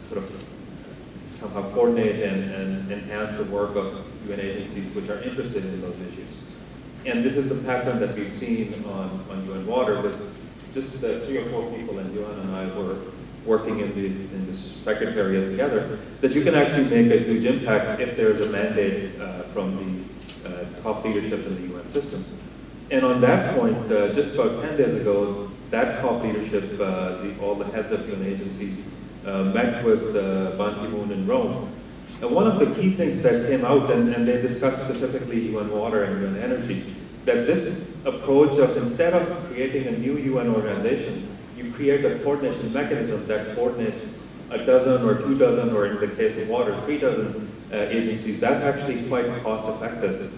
sort of somehow coordinate and enhance the work of UN agencies which are interested in those issues. And this is the pattern that we've seen on UN water, but just the 3 or 4 people, and Johan and I were working in this secretariat together, that you can actually make a huge impact if there's a mandate from the top leadership in the UN system. And on that point, just about 10 days ago, that top leadership, all the heads of UN agencies, met with Ban Ki-moon in Rome. And one of the key things that came out, and they discussed specifically UN water and UN energy, that this approach of, instead of creating a new UN organization, you create a coordination mechanism that coordinates a dozen or 2 dozen, or in the case of water, 3 dozen agencies. That's actually quite cost effective.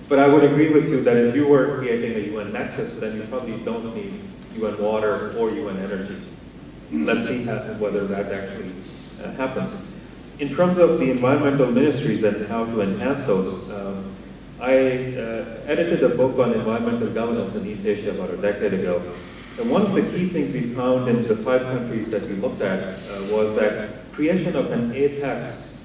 But I would agree with you that if you were creating a UN nexus, then you probably don't need UN water or UN energy. Let's see whether that actually happens. In terms of the environmental ministries and how to enhance those, I edited a book on environmental governance in East Asia about a decade ago. And one of the key things we found in the 5 countries that we looked at was that creation of an apex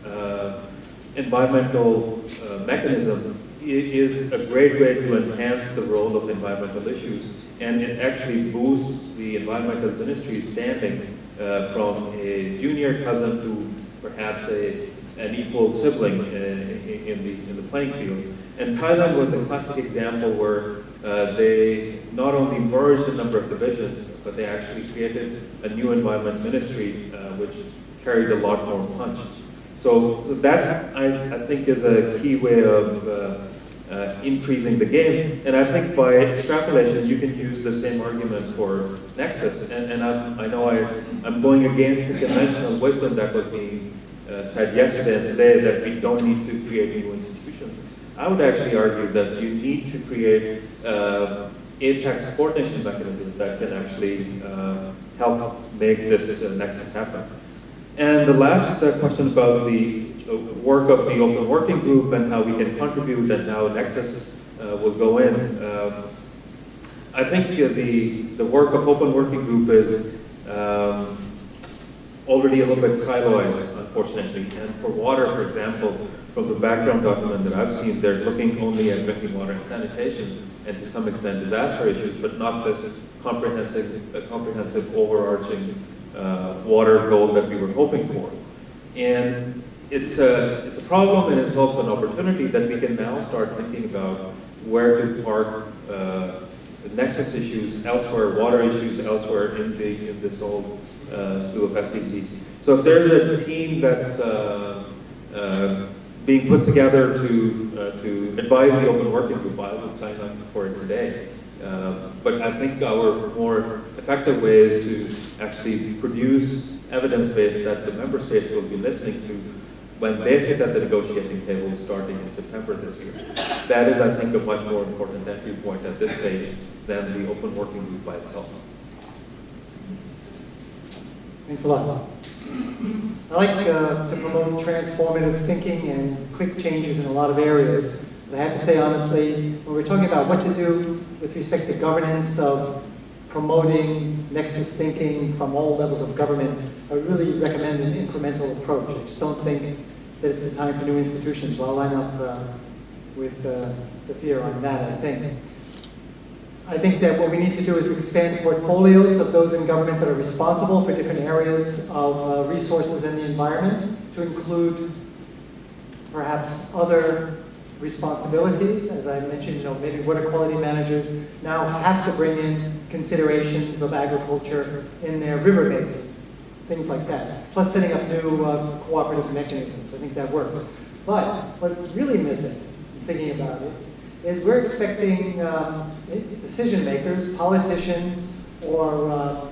environmental mechanism is a great way to enhance the role of environmental issues, and it actually boosts the environmental ministry's standing from a junior cousin to perhaps an equal sibling in the playing field. And Thailand was the classic example where they not only merged a number of divisions, but they actually created a new environment ministry which carried a lot more punch. So that, I think, is a key way of increasing the game. And I think by extrapolation, you can use the same argument for Nexus. And I know I'm going against the conventional wisdom that was being said yesterday and today, that we don't need to create new institutions. I would actually argue that you need to create apex coordination mechanisms that can actually help make this nexus happen. And the last question about the work of the Open Working Group and how we can contribute and how NExus will go in. I think the work of Open Working Group is already a little bit siloized, unfortunately. And for water, for example, from the background document that I've seen, they're looking only at drinking water and sanitation, and to some extent disaster issues, but not this comprehensive overarching water goal that we were hoping for. And it's a problem, and it's also an opportunity that we can now start thinking about where to park the NExus issues elsewhere, water issues elsewhere in this whole slew of SDG. So if there's a team that's being put together to advise the Open Working Group, I would sign up for it today. But I think our more effective way is to actually produce evidence-based that the member states will be listening to when they sit at the negotiating table starting in September this year. That is, I think, a much more important entry point at this stage than the Open Working Group by itself. Thanks a lot. I like to promote transformative thinking and quick changes in a lot of areas. But I have to say honestly, when we're talking about what to do with respect to governance of promoting NExus thinking from all levels of government, I would really recommend an incremental approach. I just don't think that it's the time for new institutions. So I'll line up with Zafar on that, I think that what we need to do is expand portfolios of those in government that are responsible for different areas of resources in the environment to include perhaps other responsibilities. As I mentioned, maybe water quality managers now have to bring in considerations of agriculture in their river basin, things like that, plus setting up new cooperative mechanisms. I think that works. But what's really missing, thinking about it, is we're expecting decision makers, politicians, or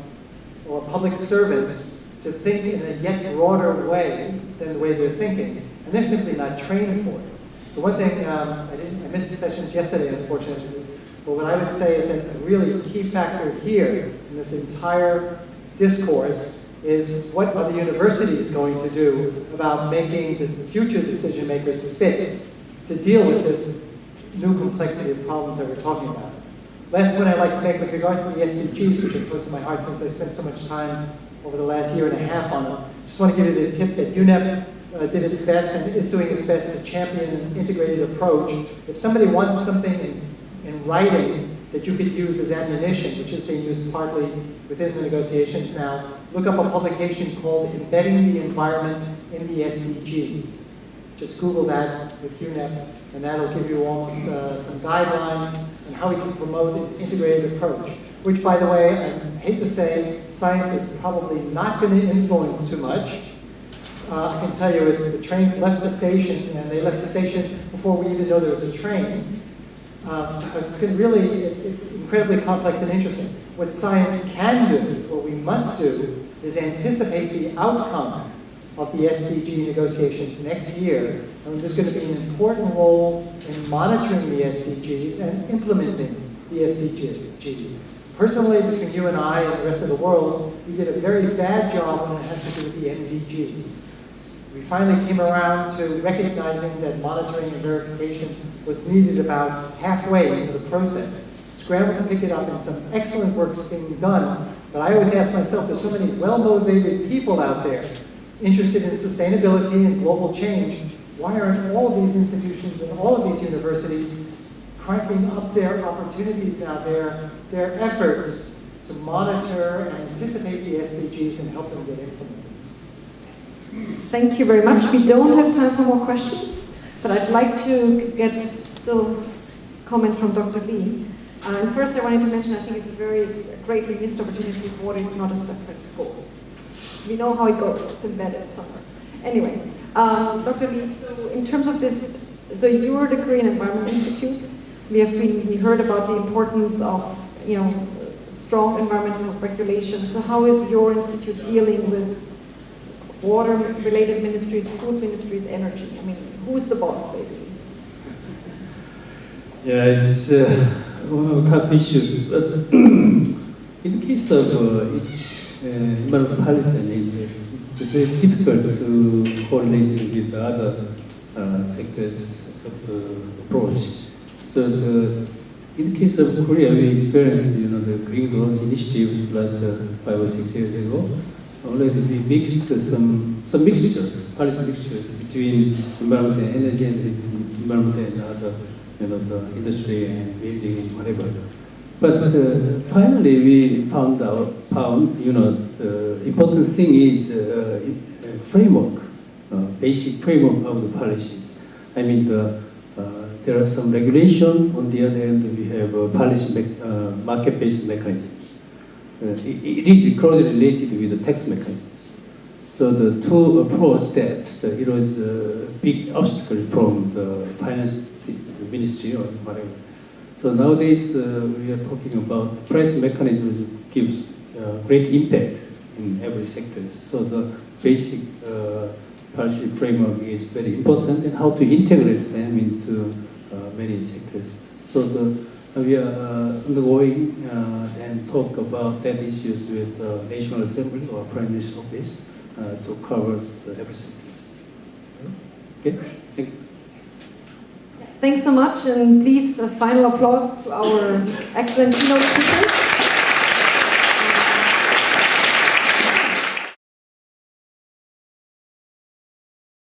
public servants to think in a yet broader way than the way they're thinking, and they're simply not trained for it. So one thing, I missed the sessions yesterday, unfortunately, but what I would say is that a really key factor here in this entire discourse is what are the universities going to do about making the future decision makers fit to deal with this new complexity of problems that we're talking about. Last point I'd like to make with regards to the SDGs, which are close to my heart since I spent so much time over the last year and a half on them. Just want to give you the tip that UNEP did its best and is doing its best to champion an integrated approach. If somebody wants something in writing that you could use as ammunition, which is being used partly within the negotiations now, look up a publication called Embedding the Environment in the SDGs. Just Google that with UNEP, and that'll give you almost some guidelines on how we can promote an integrated approach, which, by the way, I hate to say, science is probably not going to influence too much. I can tell you the trains left the station, and they left the station before we even know there was a train, because it's incredibly complex and interesting. What science can do, what we must do, is anticipate the outcome of the SDG negotiations next year. And there's going to be an important role in monitoring the SDGs and implementing the SDGs. Personally, between you and I and the rest of the world, we did a very bad job when it has to do with the MDGs. We finally came around to recognizing that monitoring and verification was needed about halfway into the process. Scrambled to pick it up, and some excellent work's being done. But I always ask myself, there's so many well-motivated people out there interested in sustainability and global change. Why aren't all of these institutions and all of these universities cranking up their opportunities now, their efforts to monitor and anticipate the SDGs and help them get implemented? Thank you very much. We don't have time for more questions, but I'd like to get still comment from Dr. Lee. And first I wanted to mention, I think it's a greatly missed opportunity. Water is not a separate goal. We know how it goes, it's embedded somewhere. Anyway, Dr. Lee, so in terms of this, so you're the Korean Environment Institute. We heard about the importance of, strong environmental regulation. So how is your institute dealing with water-related ministries, food ministries, energy? I mean, who's the boss, basically? Yeah, it's one of the top issues. But in the case of each environmental policy, it's it's very difficult to coordinate with the other sectors of the approach. So in the case of Korea, we experienced the green growth initiatives last 5 or 6 years ago. Already we mixed some mixtures, policy mixtures between environment and energy and environment and other, the industry and building and whatever. But finally, we found the important thing is framework, basic framework of the policies. I mean, there are some regulation. On the other hand, we have policy market-based mechanisms. It is closely related with the tax mechanisms. So the two approach that it was a big obstacle from the finance ministry or whatever. So nowadays we are talking about price mechanisms gives great impact in every sector. So the basic policy framework is very important, and how to integrate them into many sectors. So we are undergoing and talk about that issues with National Assembly or Prime Minister's Office to cover every sector. Okay, thank you. Thanks so much, and please a final applause to our excellent keynote speakers.